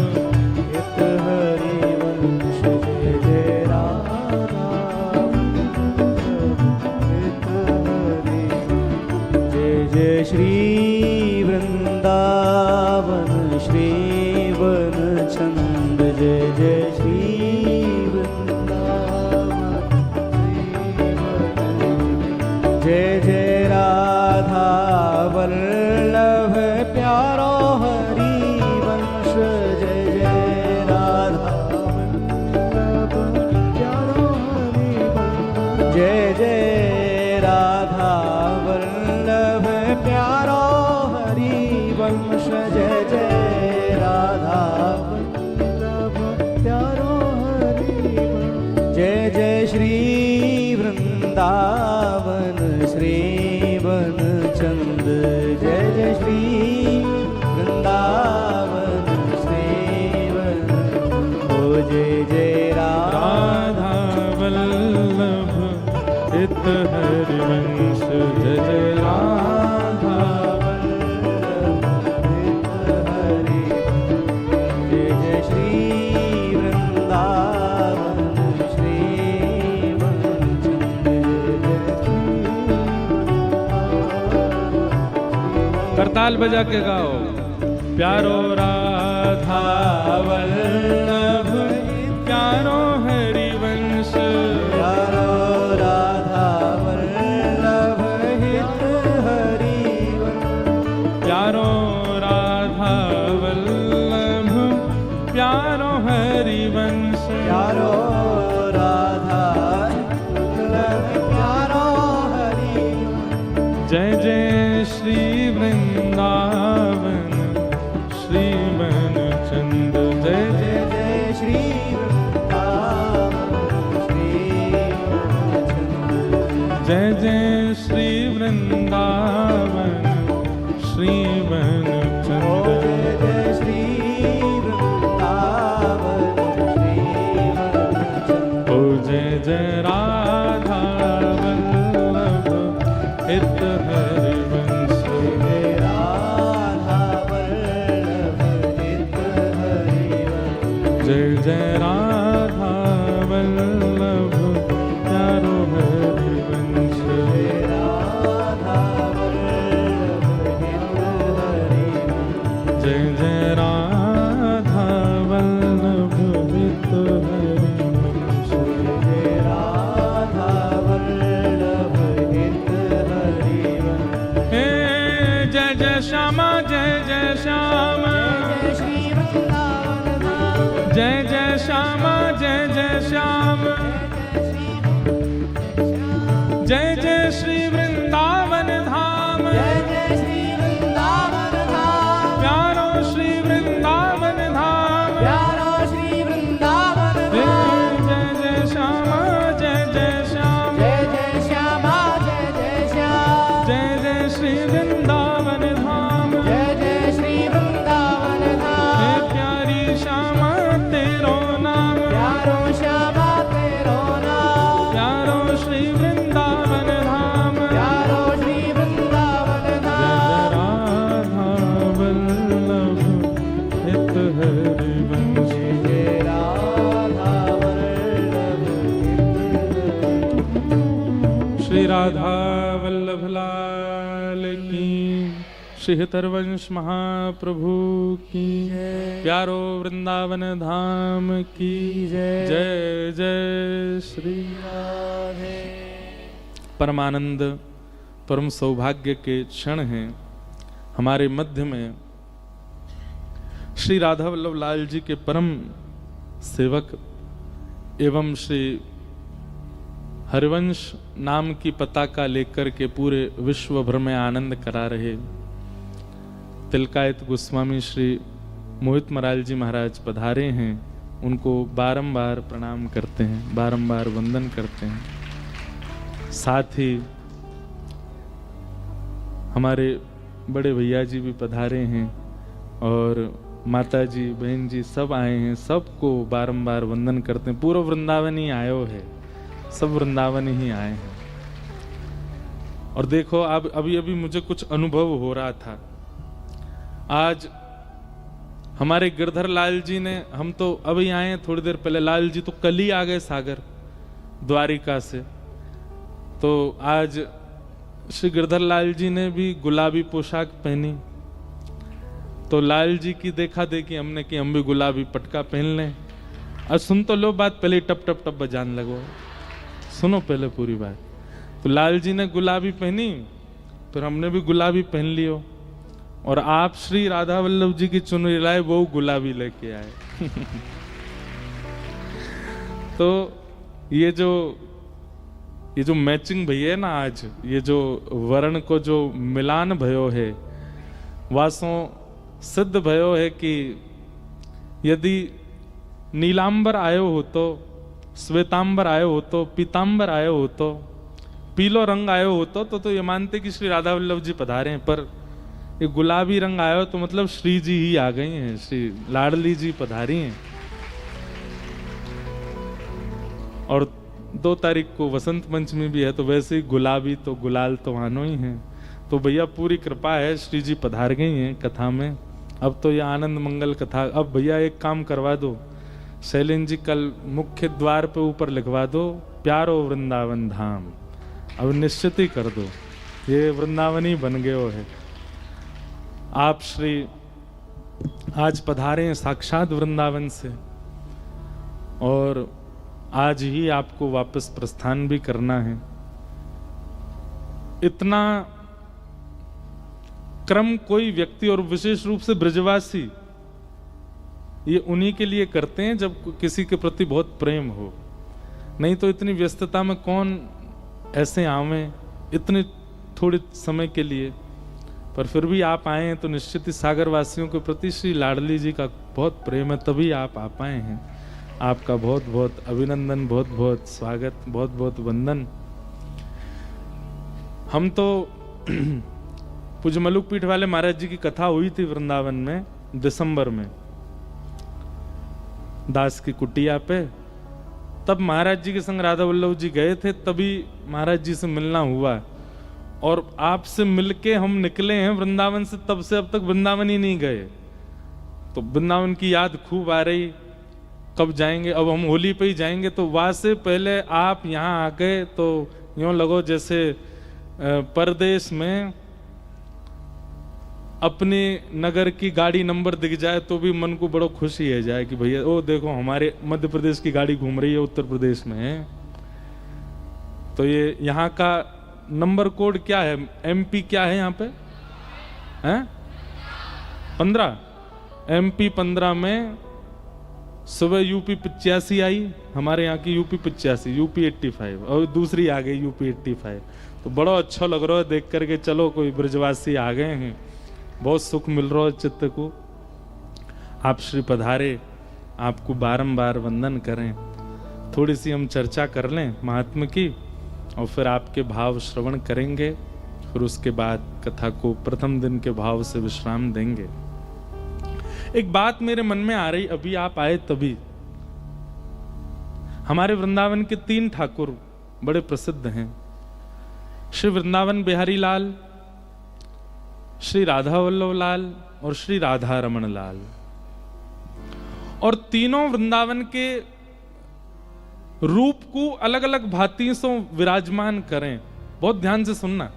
हित हरि वंश। जय जय राधा हित हरि। जय जय श्री वृंदावन श्री वन चंद। जय जय श्री वृंदावन श्री वन। जय जय राधा वल्लभ प्यारो हरि वंश। जय जय राधा वल्लभ प्यारो हरि वंश। जय जय राधा वल्लभ प्यारो हरि वंश। जय जय राधा वल्लभ प्यारो हरि वंश। जय जय श्री वृंदावन श्री वन चंद। जय जय श्री वृंदावन श्री वन। ओ जय जय राधा वल्लभ हित हरि वंश। जय जय राधा वल्लभ हित हरि। जय जय श्री वृंदावन श्री वन चंद। जय श्री। करताल बजा के गाओ। प्यारो राधा वल्लभ प्यारो हरि वंश। प्यारो राधा वल्लभ हित हरि वंश। प्यारो राधा वल्लभ प्यारो हरि वंश। प्यारो राधा वल्लभ प्यारो हरि वंश। जय जय श्री वृंदावन श्री वन चंद। जय जय जय श्री वृंदावन श्री वन चंद। जय जय श्री वृंदावन श्री वन चंद। जय जय श्री वृंदावन श्री वन चंद। ओ जय जय राधा वल्लभ हित हरि वंश। जय राधा वल्लभ हित हरि वंश। जय जय राधा वल्लभ प्यारो हरि वंश। जय राधा वल्लभ हित हरि वंश। जय जय राधा वल्लभ हित हरि वंश। जय राधा वल्लभ हित हरि वंश। हे जय जय श्यामा जय जय श्यामा। जय श्री वृंदावन धाम। जय जय श्यामा जय जय श्याम। जय जय श्री वृंदावन धाम। जय जय श्री वृंदावन धाम। प्यारो श्री वृंदावन धाम। प्यारो श्री वृंदावन धाम। जय जय श्यामा जय जय श्याम। जय जय श्यामा जय जय श्याम। जय जय श्री वृंदावन धाम। जय जय श्री वृंदावन धाम। हे प्यारी श्यामा तेरो नाम। प्यारो श्यामा तेरो नाम। प्यारो श्री वृंदावन धाम। प्यारो श्री वृंदावन धाम। जय जय राधा वल्लभ हित हरि वंश। जय राधा वल्लभ हित हरि। श्री राधा वल्लभ लाल की। श्री हितरवंश महाप्रभु की। प्यारो वृंदावन धाम की। जय जय श्री राधे। परमानंद परम सौभाग्य के क्षण हैं। हमारे मध्य में श्री राधा वल्लभ लाल जी के परम सेवक एवं श्री हरिवंश नाम की पताका लेकर के पूरे विश्व भर में आनंद करा रहे तिलकायत गोस्वामी श्री मोहित मराल जी महाराज पधारे हैं। उनको बारंबार प्रणाम करते हैं, बारंबार वंदन करते हैं। साथ ही हमारे बड़े भैया जी भी पधारे हैं और माता जी बहन जी सब आए हैं, सबको बारंबार वंदन करते हैं। पूरा वृंदावन ही आयो है, सब वृंदावन ही आए हैं। और देखो अब अभी मुझे कुछ अनुभव हो रहा था। आज हमारे गिरधर लाल जी ने, हम तो अभी आए हैं थोड़ी देर पहले, लाल जी तो कल ही आ गए सागर द्वारिका से। तो आज श्री गिरधर लाल जी ने भी गुलाबी पोशाक पहनी, तो लाल जी की देखा देखी हमने कि हम भी गुलाबी पटका पहन लें। और सुन तो लो बात, पहले टप टप टप बजाने लगो, सुनो पहले पूरी बात। तो लाल जी ने गुलाबी पहनी, फिर हमने भी गुलाबी पहन लियो, और आप श्री राधा वल्लभ जी की चुनरी लाए, वो गुलाबी लेके आए। तो ये जो मैचिंग भई है ना, आज ये जो वर्ण को जो मिलान भयो है, वासों सिद्ध भयो है कि यदि नीलांबर आयो हो तो, श्वेतांबर आयो हो तो, पीतांबर आयो हो तो, पीलो रंग आयो हो तो ये मानते कि श्री राधा वल्लभ जी पधारे हैं। पर ये गुलाबी रंग आयो तो मतलब श्री जी ही आ गई हैं, श्री लाडली जी पधारी हैं। और 2 तारीख को वसंत पंचमी भी है, तो वैसे ही गुलाबी तो गुलाल तो आनो ही है। तो भैया पूरी कृपा है, श्री जी पधार गई हैं कथा में। अब तो ये आनंद मंगल कथा, अब भैया एक काम करवा दो, शैलेंद्र जी कल मुख्य द्वार पे ऊपर लिखवा दो, प्यारो वृंदावन धाम। अब निश्चित ही कर दो, ये वृंदावन ही बन गयो है। आप श्री आज पधारे हैं साक्षात वृंदावन से, और आज ही आपको वापस प्रस्थान भी करना है। इतना क्रम कोई व्यक्ति, और विशेष रूप से ब्रजवासी, ये उन्हीं के लिए करते हैं जब किसी के प्रति बहुत प्रेम हो। नहीं तो इतनी व्यस्तता में कौन ऐसे आवे इतने थोड़े समय के लिए। पर फिर भी आप आए हैं तो निश्चित ही सागर वासियों के प्रति श्री लाडली जी का बहुत प्रेम है, तभी आप आ पाए हैं। आपका बहुत बहुत अभिनंदन, बहुत बहुत स्वागत, बहुत बहुत वंदन। हम तो पूज्य मलुक पीठ वाले महाराज जी की कथा हुई थी वृंदावन में दिसंबर में, दास की कुटिया पे। तब महाराज जी के संग राधा वल्लभ जी गए थे, तभी महाराज जी से मिलना हुआ, और आपसे मिलके हम निकले हैं वृंदावन से। तब से अब तक वृंदावन ही नहीं गए, तो वृंदावन की याद खूब आ रही। कब जाएंगे? अब हम होली पे ही जाएंगे। तो वहां से पहले आप यहाँ आ गए तो यूं लगो जैसे परदेश में अपने नगर की गाड़ी नंबर दिख जाए तो भी मन को बड़ो खुशी है जाए कि भैया ओ देखो हमारे मध्य प्रदेश की गाड़ी घूम रही है, उत्तर प्रदेश में है। तो ये यहाँ का नंबर कोड क्या है? एमपी क्या है यहाँ पे? हैं 15, एमपी 15 में सुबह यूपी 85 आई, हमारे यहाँ की यूपी 85, यूपी 85, और दूसरी आ गई यूपी 85। तो बड़ा अच्छा लग रहा है देख करके, चलो कोई ब्रजवासी आ गए हैं, बहुत सुख मिल रहा है चित्त को। आप श्री पधारे, आपको बारंबार वंदन करें। थोड़ी सी हम चर्चा कर लें महात्मा की, और फिर आपके भाव श्रवण करेंगे, फिर उसके बाद कथा को प्रथम दिन के भाव से विश्राम देंगे। एक बात मेरे मन में आ रही, अभी आप आए तभी। हमारे वृंदावन के 3 ठाकुर बड़े प्रसिद्ध हैं, श्री वृंदावन बिहारी लाल, श्री राधा वल्लभ लाल और श्री राधा रमण लाल। और तीनों वृंदावन के रूप को अलग अलग भांति से विराजमान करें। बहुत ध्यान से सुनना।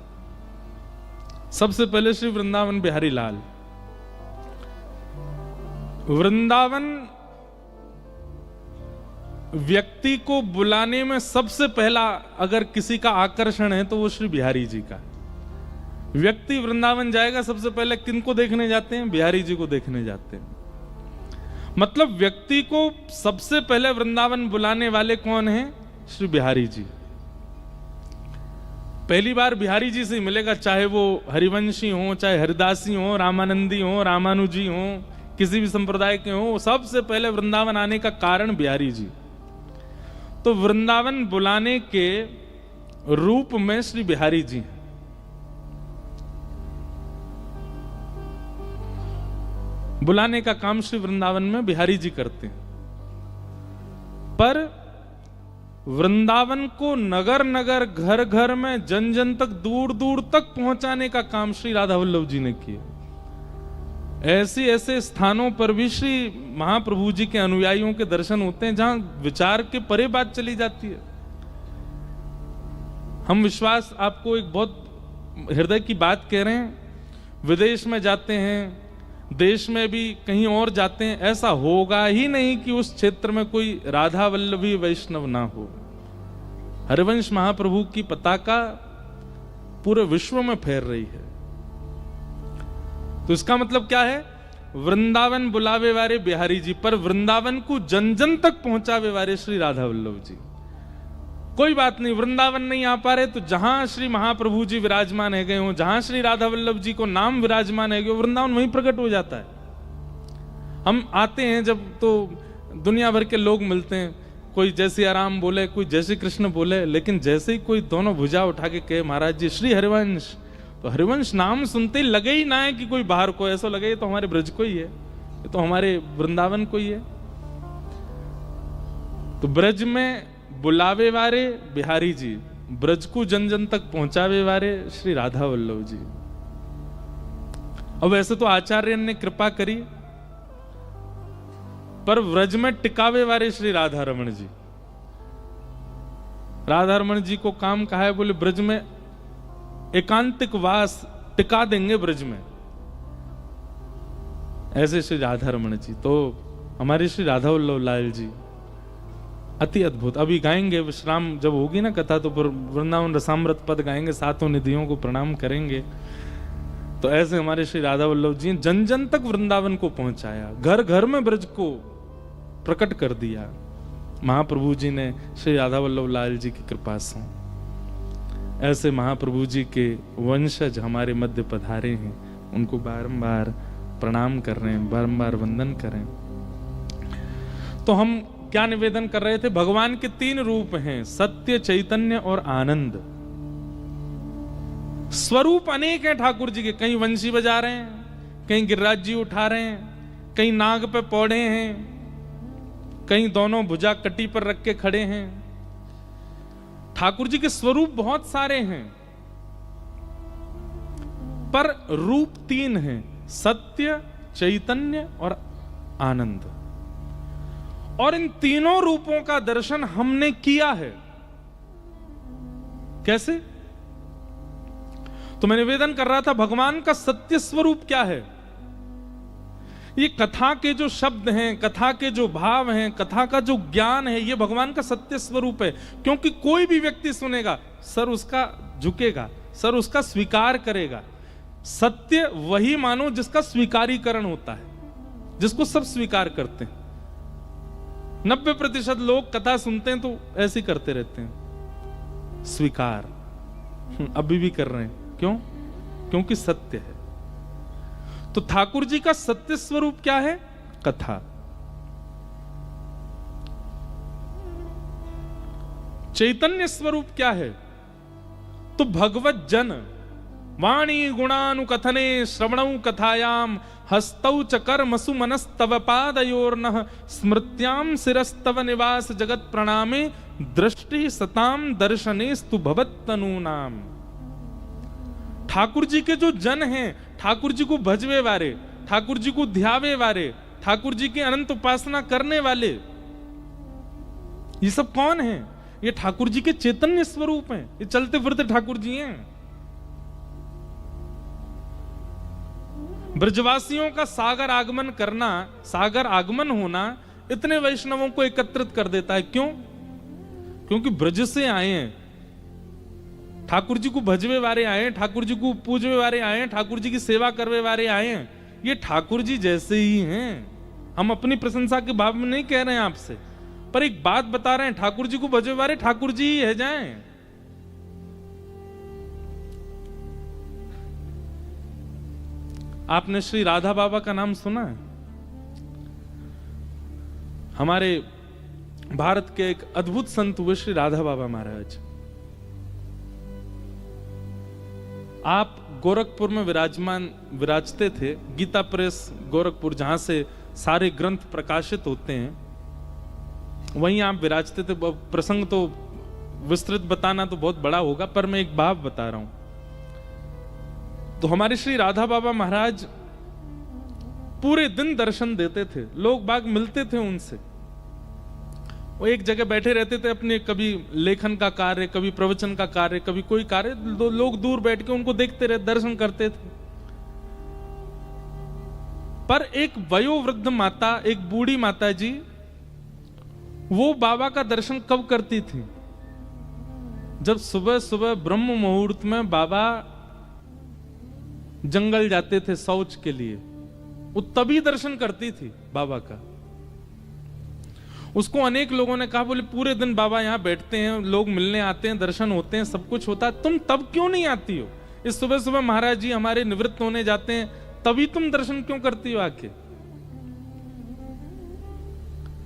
सबसे पहले श्री वृंदावन बिहारी लाल। वृंदावन व्यक्ति को बुलाने में सबसे पहला अगर किसी का आकर्षण है तो वो श्री बिहारी जी का। व्यक्ति वृंदावन जाएगा सबसे पहले किनको देखने जाते हैं? बिहारी जी को देखने जाते हैं। मतलब व्यक्ति को सबसे पहले वृंदावन बुलाने वाले कौन हैं? श्री बिहारी जी। पहली बार बिहारी जी से ही मिलेगा, चाहे वो हरिवंशी हो, चाहे हरिदासी हो, रामानंदी हो, रामानुजी हो, किसी भी संप्रदाय के हो, सबसे पहले वृंदावन आने का कारण बिहारी जी। तो वृंदावन बुलाने के रूप में श्री बिहारी जी, बुलाने का काम श्री वृंदावन में बिहारी जी करते हैं। पर वृंदावन को नगर नगर, घर घर में, जन जन तक, दूर दूर तक पहुंचाने का काम श्री राधा वल्लभ जी ने किया। ऐसे ऐसे स्थानों पर भी श्री महाप्रभु जी के अनुयायियों के दर्शन होते हैं जहां विचार के परे बात चली जाती है। हम विश्वास आपको एक बहुत हृदय की बात कह रहे हैं, विदेश में जाते हैं, देश में भी कहीं और जाते हैं, ऐसा होगा ही नहीं कि उस क्षेत्र में कोई राधा वल्लभी वैष्णव ना हो। हरिवंश महाप्रभु की पताका पूरे विश्व में फैल रही है। तो इसका मतलब क्या है? वृंदावन बुलावे वाले बिहारी जी, पर वृंदावन को जन जन तक पहुंचावे वाले श्री राधा वल्लभ जी। कोई बात नहीं, वृंदावन नहीं आ पा रहे तो जहां श्री महाप्रभु जी विराजमान है गए हो, जहां श्री राधा वल्लभ जी को नाम विराजमान है गए, वृंदावन वहीं प्रकट हो जाता है। हम आते हैं जब तो दुनिया भर के लोग मिलते हैं, कोई जय सिया राम बोले, कोई जय श्री कृष्ण बोले, लेकिन जैसे ही कोई दोनों भुजा उठा के कहे महाराज जी श्री हरिवंश, तो हरिवंश नाम सुनते ही लगे ही ना है कि कोई बाहर को, ऐसा लगे ये तो हमारे ब्रज को ही है, ये तो हमारे वृंदावन को ही है। तो ब्रज में बुलावे वारे बिहारी जी, ब्रज को जन जन तक पहुंचावे वारे श्री राधा वल्लभ जी। अब वैसे तो आचार्य ने कृपा करी, पर व्रज में टिकावे वाले श्री राधा रमण जी। राधा रमण जी को काम कहा है, बोले ब्रज में एकांतिक वास टिका देंगे ब्रज में, ऐसे श्री राधा रमण जी। तो हमारे श्री राधा वल्लभ लाल जी अति अद्भुत। अभी गाएंगे, विश्राम जब होगी ना कथा तो वृंदावन रसामृत पद गाएंगे, सातों निधियों को प्रणाम करेंगे। तो ऐसे हमारे श्री राधा वल्लभ जी जन जन तक वृंदावन को पहुंचाया, घर घर में ब्रज को प्रकट कर दिया महाप्रभु जी ने श्री राधा वल्लभ लाल जी की कृपा से। ऐसे महाप्रभु जी के वंशज हमारे मध्य पधारे हैं, उनको बारंबार प्रणाम कर रहे हैं, बारंबार वंदन करें। तो हम क्या निवेदन कर रहे थे? भगवान के तीन रूप हैं, सत्य, चैतन्य और आनंद। स्वरूप अनेक हैं ठाकुर जी के, कहीं वंशी बजा रहे हैं, कहीं गिरिराज जी उठा रहे हैं, कहीं नाग पे पौड़े हैं, कहीं दोनों भुजा कटी पर रख के खड़े हैं। ठाकुर जी के स्वरूप बहुत सारे हैं, पर रूप तीन हैं, सत्य, चैतन्य और आनंद। और इन तीनों रूपों का दर्शन हमने किया है। कैसे? तो मैं निवेदन कर रहा था, भगवान का सत्य स्वरूप क्या है? ये कथा के जो शब्द हैं, कथा के जो भाव हैं, कथा का जो ज्ञान है, ये भगवान का सत्य स्वरूप है। क्योंकि कोई भी व्यक्ति सुनेगा, सर उसका झुकेगा, सर उसका स्वीकार करेगा। सत्य वही मानो जिसका स्वीकारीकरण होता है, जिसको सब स्वीकार करते हैं। 90% लोग कथा सुनते हैं तो ऐसे करते रहते हैं, स्वीकार अभी भी कर रहे हैं। क्यों? क्योंकि सत्य है। तो ठाकुर जी का सत्य स्वरूप क्या है? कथा। चैतन्य स्वरूप क्या है? तो भगवत जन वाणी गुणानुकथने श्रवणौ कथायाम हस्तौ च कर्मसु मनस्तव पादयोर्नः स्मृत्याम शिरस्तव निवास जगत प्रणामे दृष्टि सताम दर्शनेस्तु भवत्तनूनाम। ठाकुर जी के जो जन हैं, ठाकुर जी को भजवे वाले, ठाकुर जी को ध्यावे वाले, ठाकुर जी की अनंत उपासना करने वाले, ये सब कौन हैं? ये ठाकुर जी के चैतन्य स्वरूप हैं, ये चलते फिरते ठाकुर जी हैं। ब्रजवासियों का सागर आगमन करना, सागर आगमन होना इतने वैष्णवों को एकत्रित कर देता है। क्यों? क्योंकि ब्रज से आए हैं, ठाकुर जी को भजवे वाले आए हैं, ठाकुर जी को पूजवे वाले आए हैं, ठाकुर जी की सेवा करवे वाले आए हैं। ये ठाकुर जी जैसे ही हैं। हम अपनी प्रशंसा के भाव में नहीं कह रहे हैं आपसे, पर एक बात बता रहे हैं, ठाकुर जी को भजवे वाले ठाकुर जी ही है जाएं। आपने श्री राधा बाबा का नाम सुना है? हमारे भारत के एक अद्भुत संत हुए श्री राधा बाबा महाराज। आप गोरखपुर में विराजते थे। गीता प्रेस गोरखपुर, जहां से सारे ग्रंथ प्रकाशित होते हैं, वहीं आप विराजते थे। प्रसंग तो विस्तृत बताना तो बहुत बड़ा होगा, पर मैं एक भाव बता रहा हूं। तो हमारे श्री राधा बाबा महाराज पूरे दिन दर्शन देते थे। लोग बाग मिलते थे उनसे, वो एक जगह बैठे रहते थे, अपने कभी लेखन का कार्य, कभी प्रवचन का कार्य, कभी कोई कार्य। लोग दूर बैठ के उनको देखते रहे, दर्शन करते थे। पर एक वयोवृद्ध माता, एक बूढ़ी माता जी, वो बाबा का दर्शन कब करती थी? जब सुबह सुबह ब्रह्म मुहूर्त में बाबा जंगल जाते थे शौच के लिए, वो तभी दर्शन करती थी बाबा का। उसको अनेक लोगों ने कहा, बोले पूरे दिन बाबा यहां बैठते हैं, लोग मिलने आते हैं, दर्शन होते हैं, सब कुछ होता है, तुम तब क्यों नहीं आती हो? इस सुबह सुबह महाराज जी हमारे निवृत्त होने जाते हैं, तभी तुम दर्शन क्यों करती हो आके?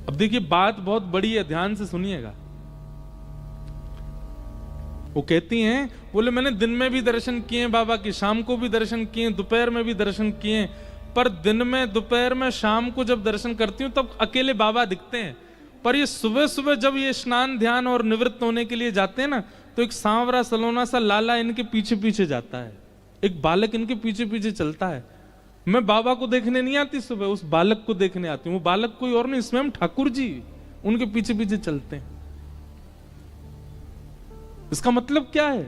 अब देखिए, बात बहुत बड़ी है, ध्यान से सुनिएगा। वो कहती हैं, बोले मैंने दिन में भी दर्शन किए बाबा की, शाम को भी दर्शन किए, दोपहर में भी दर्शन किए, पर दिन में, दोपहर में, शाम को जब दर्शन करती हूं तब अकेले बाबा दिखते हैं। पर ये सुबह सुबह जब ये स्नान ध्यान और निवृत्त होने के लिए जाते हैं ना, तो एक सांवरा सलोना सा लाला इनके पीछे पीछे जाता है, एक बालक इनके पीछे पीछे चलता है। मैं बाबा को देखने नहीं आती सुबह, उस बालक को देखने आती हूँ। वो बालक कोई और नहीं, स्वयं ठाकुर जी उनके पीछे पीछे चलते हैं। इसका मतलब क्या है?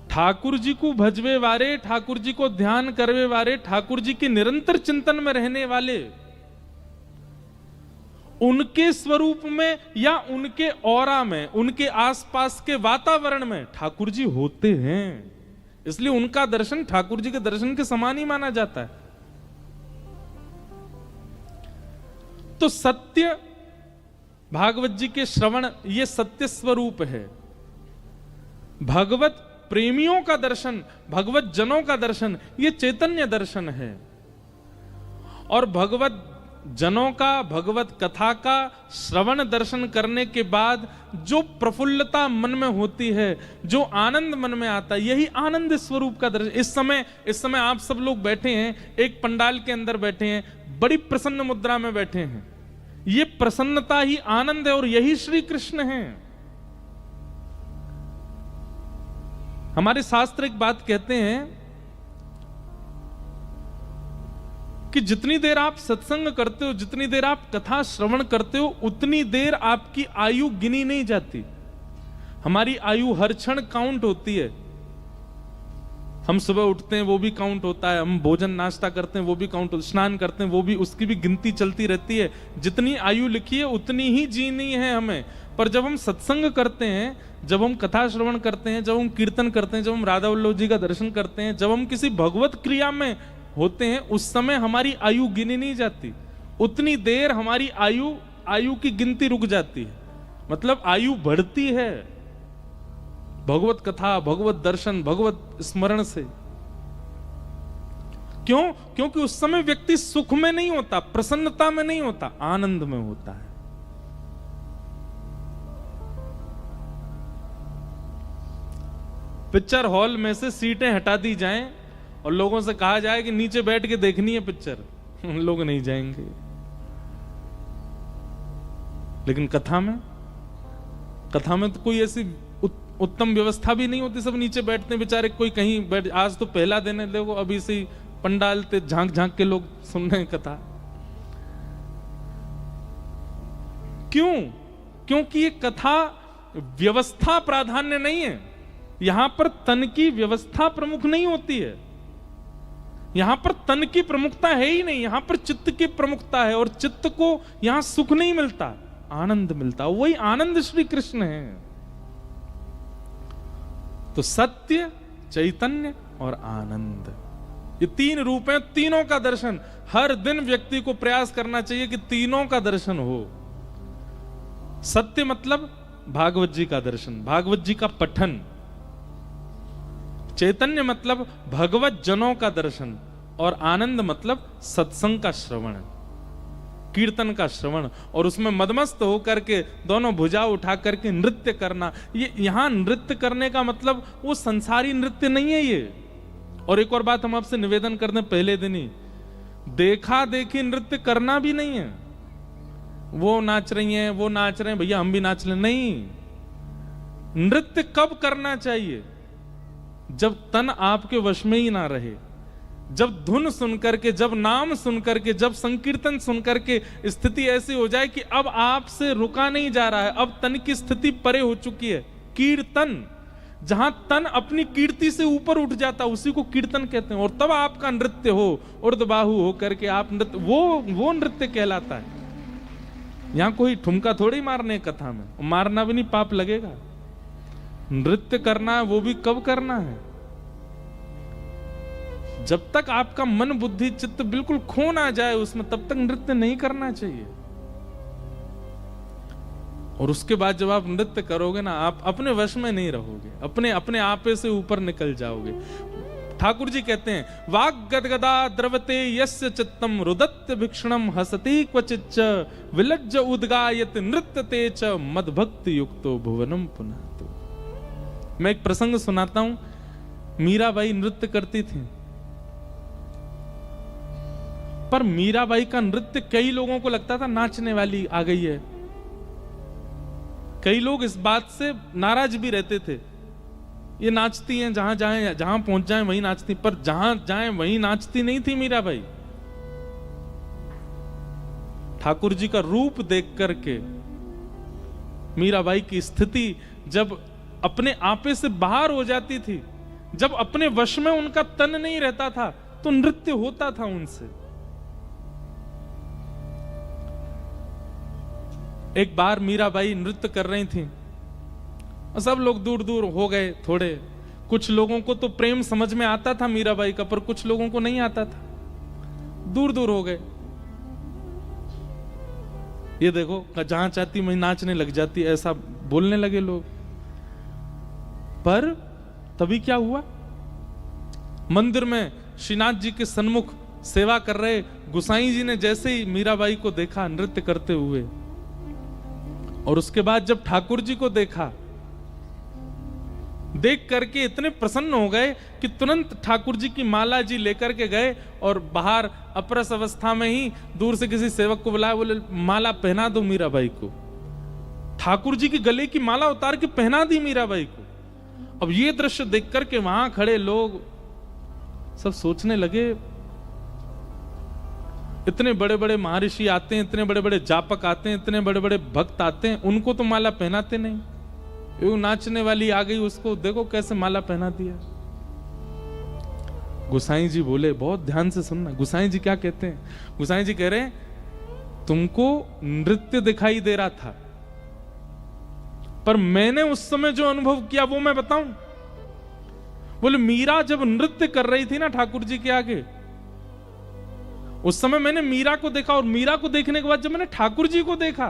ठाकुर जी को भजवे वारे, ठाकुर जी को ध्यान करवे वारे, ठाकुर जी के निरंतर चिंतन में रहने वाले, उनके स्वरूप में या उनके औरा में, उनके आसपास के वातावरण में ठाकुर जी होते हैं। इसलिए उनका दर्शन ठाकुर जी के दर्शन के समान ही माना जाता है। तो सत्य भागवत जी के श्रवण, ये सत्य स्वरूप है। भगवत प्रेमियों का दर्शन, भगवत जनों का दर्शन, ये चैतन्य दर्शन है। और भगवत जनों का, भगवत कथा का श्रवण दर्शन करने के बाद जो प्रफुल्लता मन में होती है, जो आनंद मन में आता है, यही आनंद स्वरूप का दर्शन। इस समय आप सब लोग बैठे हैं, एक पंडाल के अंदर बैठे हैं, बड़ी प्रसन्न मुद्रा में बैठे हैं। ये प्रसन्नता ही आनंद है, और यही श्री कृष्ण है। हमारे शास्त्र एक बात कहते हैं कि जितनी देर आप सत्संग करते हो, जितनी देर आप कथा श्रवण करते हो, उतनी देर आपकी आयु गिनी नहीं जाती। हमारी आयु हर क्षण काउंट होती है। हम सुबह उठते हैं, वो भी काउंट होता है। हम भोजन नाश्ता करते हैं, वो भी काउंट होता है। स्नान करते हैं, वो भी, उसकी भी गिनती चलती रहती है। जितनी आयु लिखी है उतनी ही जीनी है हमें। पर जब हम सत्संग करते हैं, जब हम कथा श्रवण करते हैं, जब हम कीर्तन करते हैं, जब हम राधा वल्लभ जी का दर्शन करते हैं, जब हम किसी भगवत क्रिया में होते हैं, उस समय हमारी आयु गिनी नहीं जाती। उतनी देर हमारी आयु की गिनती रुक जाती है, मतलब आयु बढ़ती है भगवत कथा, भगवत दर्शन, भगवत स्मरण से। क्यों? क्योंकि उस समय व्यक्ति सुख में नहीं होता, प्रसन्नता में नहीं होता, आनंद में होता है। पिक्चर हॉल में से सीटें हटा दी जाएं और लोगों से कहा जाए कि नीचे बैठ के देखनी है पिक्चर, लोग नहीं जाएंगे। लेकिन कथा में तो कोई ऐसी उत्तम व्यवस्था भी नहीं होती। सब नीचे बैठते हैं बेचारे, कोई कहीं बैठ। आज तो पहला दिन है, देखो अभी से पंडाल ते झांक झांक के लोग सुन रहे हैं कथा। क्यों? क्योंकि ये कथा व्यवस्था प्राधान्य नहीं है। यहां पर तन की व्यवस्था प्रमुख नहीं होती है। यहां पर तन की प्रमुखता है ही नहीं, यहां पर चित्त की प्रमुखता है। और चित्त को यहां सुख नहीं मिलता, आनंद मिलता। वही आनंद श्री कृष्ण है। तो सत्य, चैतन्य और आनंद, ये तीन रूप हैं। तीनों का दर्शन हर दिन व्यक्ति को प्रयास करना चाहिए कि तीनों का दर्शन हो। सत्य मतलब भागवत जी का दर्शन, भागवत जी का पठन। चैतन्य मतलब भगवत जनों का दर्शन, और आनंद मतलब सत्संग का श्रवण, कीर्तन का श्रवण, और उसमें मदमस्त होकर के दोनों भुजा उठा करके नृत्य करना। ये यहां नृत्य करने का मतलब वो संसारी नृत्य नहीं है ये। और एक और बात हम आपसे निवेदन कर दें पहले दिन ही, देखा देखी नृत्य करना भी नहीं है। वो नाच रही हैं, वो नाच रहे हैं, भैया हम भी नाच लें, नहीं। नृत्य कब करना चाहिए? जब तन आपके वश में ही ना रहे, जब धुन सुनकर के, जब नाम सुनकर के, जब संकीर्तन सुनकर के स्थिति ऐसी हो जाए कि अब आपसे रुका नहीं जा रहा है, अब तन की स्थिति परे हो चुकी है। कीर्तन, जहां तन अपनी कीर्ति से ऊपर उठ जाता, उसी को कीर्तन कहते हैं। और तब आपका नृत्य हो, उर्दबाहु हो करके आप नृत्य, वो नृत्य कहलाता है। यहां कोई ठुमका थोड़ी मारने कथा में, मारना भी नहीं, पाप लगेगा। नृत्य करना है, वो भी कब करना है? जब तक आपका मन बुद्धि चित्त बिल्कुल खो ना जाए उसमें, तब तक नृत्य नहीं करना चाहिए। और उसके बाद जब आप नृत्य करोगे ना, आप अपने वश में नहीं रहोगे, अपने आपे से ऊपर निकल जाओगे। ठाकुर जी कहते हैं, वाग गदगदा द्रवते यस्य चित्तम रुदत्य भिक्षणम हसति क्वचिच्च विलज्ज उद्गायत नृत्यते च मदभक्ति युक्तो भुवनम पुनातो। मैं एक प्रसंग सुनाता हूं। मीराबाई नृत्य करती थी, पर मीराबाई का नृत्य कई लोगों को लगता था नाचने वाली आ गई है। कई लोग इस बात से नाराज भी रहते थे, ये नाचती हैं जहां जाए, जहां पहुंच जाए वहीं नाचती, पर जहां जाए वहीं नाचती नहीं थी मीराबाई। ठाकुर जी का रूप देख करके मीराबाई की स्थिति जब अपने आपे से बाहर हो जाती थी, जब अपने वश में उनका तन नहीं रहता था, तो नृत्य होता था उनसे। एक बार मीराबाई नृत्य कर रही थी, सब लोग दूर दूर हो गए थोड़े। कुछ लोगों को तो प्रेम समझ में आता था मीराबाई का, पर कुछ लोगों को नहीं आता था, दूर दूर हो गए। ये देखो, जहां चाहती वहीं नाचने लग जाती, ऐसा बोलने लगे लोग। पर तभी क्या हुआ, मंदिर में श्रीनाथ जी के सन्मुख सेवा कर रहे गुसाई जी ने जैसे ही मीराबाई को देखा नृत्य करते हुए, और उसके बाद जब ठाकुर जी को देखा, देख करके इतने प्रसन्न हो गए कि तुरंत ठाकुर जी की माला जी लेकर के गए और बाहर अपरस अवस्था में ही दूर से किसी सेवक को बुलाया, बोले माला पहना दो मीराबाई को। ठाकुर जी की गले की माला उतार के पहना दी मीराबाई को। अब ये दृश्य देख करके वहां खड़े लोग सब सोचने लगे, इतने बड़े बड़े महर्षि आते हैं, इतने बड़े बड़े जापक आते हैं, इतने बड़े बड़े भक्त आते हैं, उनको तो माला पहनाते नहीं। वो नाचने वाली आ गई, उसको देखो कैसे माला पहना दिया। गुसाई जी बोले, बहुत ध्यान से सुनना। गुसाई जी क्या कहते हैं? गुसाई जी कह रहे हैं, तुमको नृत्य दिखाई दे रहा था, पर मैंने उस समय जो अनुभव किया वो मैं बताऊं। बोले मीरा जब नृत्य कर रही थी ना ठाकुर जी के आगे, उस समय मैंने मीरा को देखा, और मीरा को देखने के बाद जब मैंने ठाकुर जी को देखा,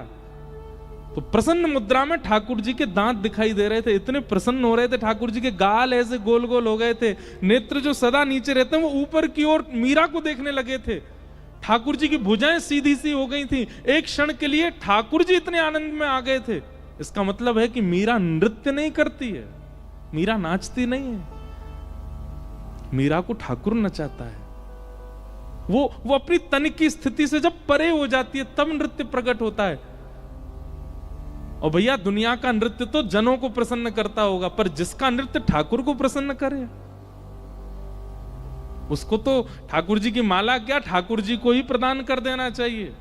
तो प्रसन्न मुद्रा में ठाकुर जी के दांत दिखाई दे रहे थे, इतने प्रसन्न हो रहे थे। ठाकुर जी के गाल ऐसे गोल गोल हो गए थे, नेत्र जो सदा नीचे रहते हैं वो ऊपर की ओर मीरा को देखने लगे थे। ठाकुर जी की भुजाएं सीधी सी हो गई थी। एक क्षण के लिए ठाकुर जी इतने आनंद में आ गए थे। इसका मतलब है कि मीरा नृत्य नहीं करती है, मीरा नाचती नहीं है, मीरा को ठाकुर नचाता है। वो अपनी तन की स्थिति से जब परे हो जाती है तब नृत्य प्रकट होता है। और भैया दुनिया का नृत्य तो जनों को प्रसन्न करता होगा, पर जिसका नृत्य ठाकुर को प्रसन्न करे उसको तो ठाकुर जी की माला क्या, ठाकुर जी को ही प्रदान कर देना चाहिए।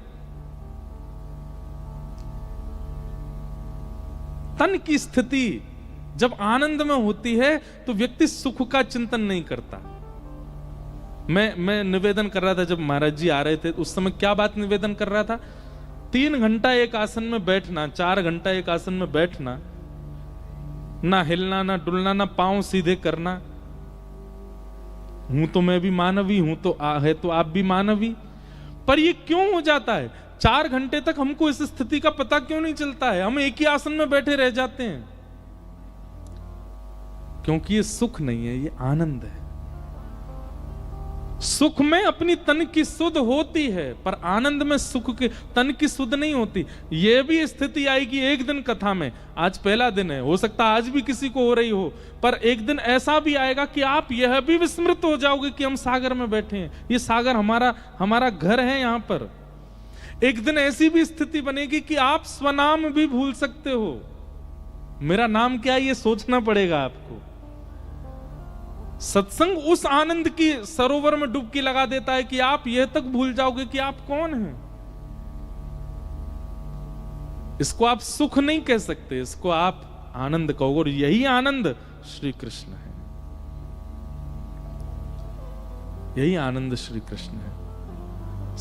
तन की स्थिति जब आनंद में होती है तो व्यक्ति सुख का चिंतन नहीं करता। मैं निवेदन कर रहा था, जब महाराज जी आ रहे थे उस समय क्या बात निवेदन कर रहा था, 3 घंटा एक आसन में बैठना, 4 घंटा एक आसन में बैठना, ना हिलना ना डुलना ना पांव सीधे करना। हूं तो मैं भी मानवी हूं, तो है तो आप भी मानवी, पर ये क्यों हो जाता है? 4 घंटे तक हमको इस स्थिति का पता क्यों नहीं चलता है? हम एक ही आसन में बैठे रह जाते हैं, क्योंकि ये सुख नहीं है, ये आनंद है। सुख में अपनी तन की सुध होती है, पर आनंद में सुख के तन की सुध नहीं होती। यह भी स्थिति आएगी एक दिन कथा में। आज पहला दिन है, हो सकता है आज भी किसी को हो रही हो, पर एक दिन ऐसा भी आएगा कि आप यह भी विस्मृत हो जाओगे कि हम सागर में बैठे हैं, ये सागर हमारा घर है यहां पर। एक दिन ऐसी भी स्थिति बनेगी कि आप स्वनाम भी भूल सकते हो। मेरा नाम क्या है ये सोचना पड़ेगा आपको। सत्संग उस आनंद की सरोवर में डुबकी लगा देता है कि आप यह तक भूल जाओगे कि आप कौन हैं। इसको आप सुख नहीं कह सकते, इसको आप आनंद कहोगे, और यही आनंद श्री कृष्ण है। यही आनंद श्री कृष्ण है।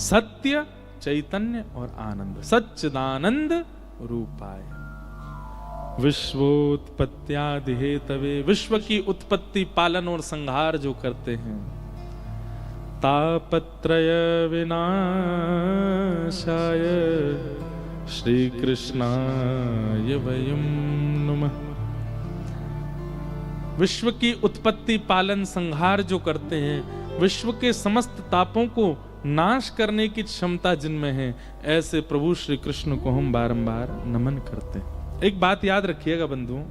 सत्य, चैतन्य और आनंद, सच्चिदानंद रूपाय। विश्वोत्पत्त्यादि हेतवे, विश्व की उत्पत्ति, पालन और संहार जो करते हैं। तापत्रय विनाशाय श्री कृष्णाय वयं नमः। विश्व की उत्पत्ति, पालन, संहार जो करते हैं, विश्व के समस्त तापों को नाश करने की क्षमता जिनमें है, ऐसे प्रभु श्री कृष्ण को हम बारंबार नमन करते हैं। एक बात याद रखिएगा बंधुओं,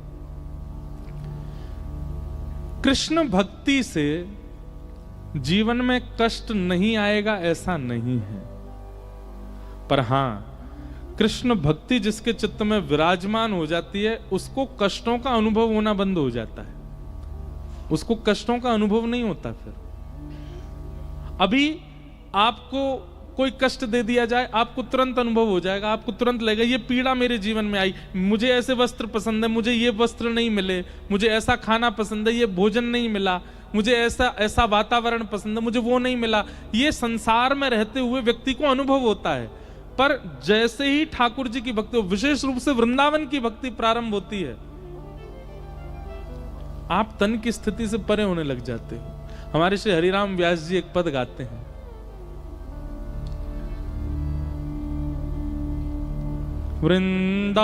कृष्ण भक्ति से जीवन में कष्ट नहीं आएगा ऐसा नहीं है, पर हां कृष्ण भक्ति जिसके चित्त में विराजमान हो जाती है, उसको कष्टों का अनुभव होना बंद हो जाता है। उसको कष्टों का अनुभव नहीं होता। फिर अभी आपको कोई कष्ट दे दिया जाए, आपको तुरंत अनुभव हो जाएगा, आपको तुरंत लगेगा ये पीड़ा मेरे जीवन में आई, मुझे ऐसे वस्त्र पसंद है, मुझे ये वस्त्र नहीं मिले, मुझे ऐसा खाना पसंद है, ये भोजन नहीं मिला, मुझे ऐसा वातावरण पसंद है, मुझे वो नहीं मिला। ये संसार में रहते हुए व्यक्ति को अनुभव होता है। पर जैसे ही ठाकुर जी की भक्ति, विशेष रूप से वृंदावन की भक्ति प्रारंभ होती है, आप तन की स्थिति से परे होने लग जाते हो। हमारे श्री हरिराम व्यास जी एक पद गाते हैं, वृंदावन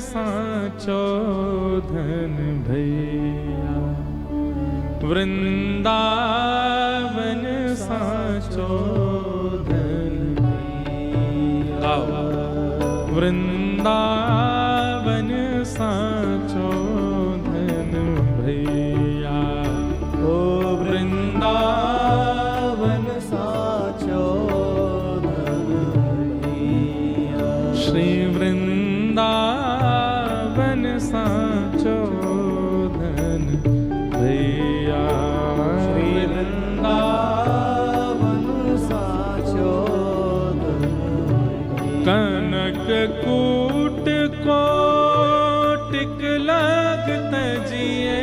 साचो धन भैया, वृंदावन साचो धन भैया, वृंदावन साचो धन भैया, ओ वृंदावन साचो श्री वृंदावन साचो धन भैया, श्री वृंदावन साचो धन भैया। कनक कूट कोटिक लग तजिए,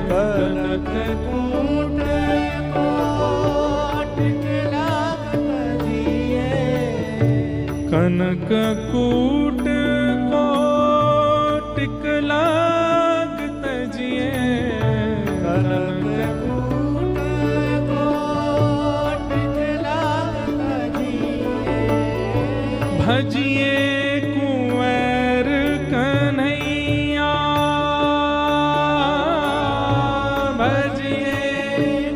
कनक कूट कोटिक लग तजिए, कनक कूट कोटिक लाग तजिए, कनक कूट कोटिक लाग तजिए, भजिए कुंवर कन्हैया, भजिए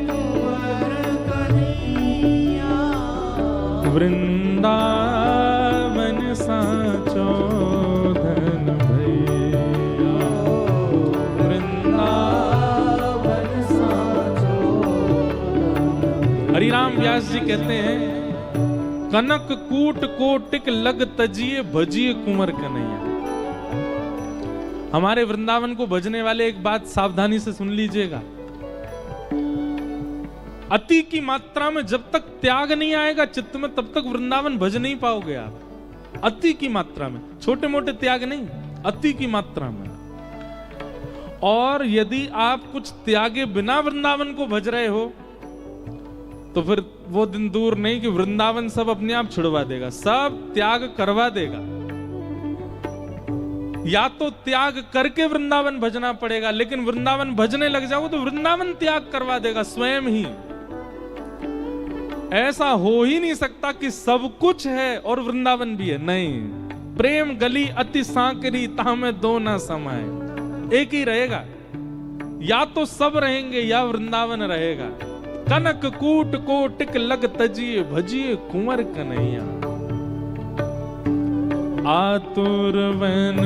कुंवर कन्हैया, वृंदावन साचो धन भैया, वृंदावन साचो। हरिराम व्यास जी कहते हैं, कनक कूट कोटिक लग तजिए, भजिए कुंवर कन्हैया। हमारे वृंदावन को भजने वाले एक बात सावधानी से सुन लीजिएगा, अति की मात्रा में जब तक त्याग नहीं आएगा चित्त में, तब तक वृंदावन भज नहीं पाओगे आप। अति की मात्रा में, छोटे मोटे त्याग नहीं, अति की मात्रा में। और यदि आप कुछ त्यागे बिना वृंदावन को भज रहे हो, तो फिर वो दिन दूर नहीं कि वृंदावन सब अपने आप छुड़वा देगा, सब त्याग करवा देगा। या तो त्याग करके वृंदावन भजना पड़ेगा, लेकिन वृंदावन भजने लग जाओ तो वृंदावन त्याग करवा देगा स्वयं ही। ऐसा हो ही नहीं सकता कि सब कुछ है और वृंदावन भी है, नहीं। प्रेम गली अति सांकरी, तामे दो ना समाए, एक ही रहेगा। या तो सब रहेंगे या वृंदावन रहेगा। कनक कूट कोटिक लग तजिए भजिए कुंवर कन्हैया। आतुर वन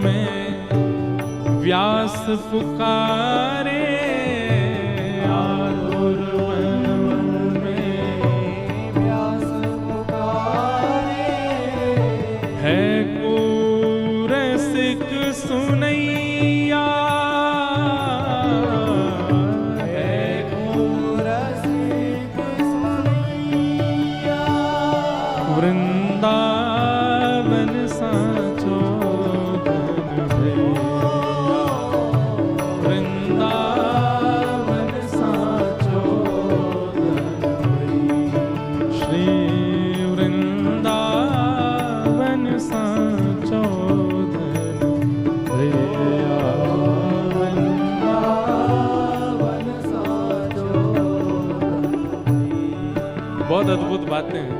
में व्यास पुकारे, आतुर वन में व्यास पुकारे। है को रसिक सुनैया, है को रसिक सुनैया। वृंदावन साचो धन भैया, वृंदावन साचो धन भैया। श्री वृंदावन साचो धन भैया, वृंदावन साचो धन भैया। बहुत अद्भुत बातें हैं।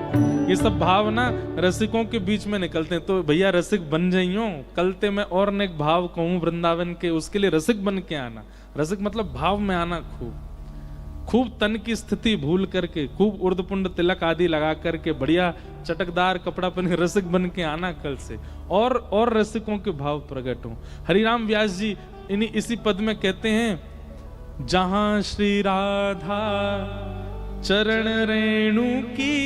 ये सब भावना रसिकों के बीच में निकलते हैं। तो भैया रसिक बन जाइयो, कलते में और नेक भाव कहूं वृंदावन के, उसके लिए रसिक बन के आना। रसिक मतलब भाव में आना, खूब तन की स्थिति भूल करके, खूब उर्दपुंड तिलक आदि लगा करके, बढ़िया चटकदार कपड़ा पहन के रसिक बन के आना कल से, और रसिकों के भाव प्रकट हो। हरिराम व्यास जी इसी पद में कहते हैं, जहां श्री राधा चरण रेणु की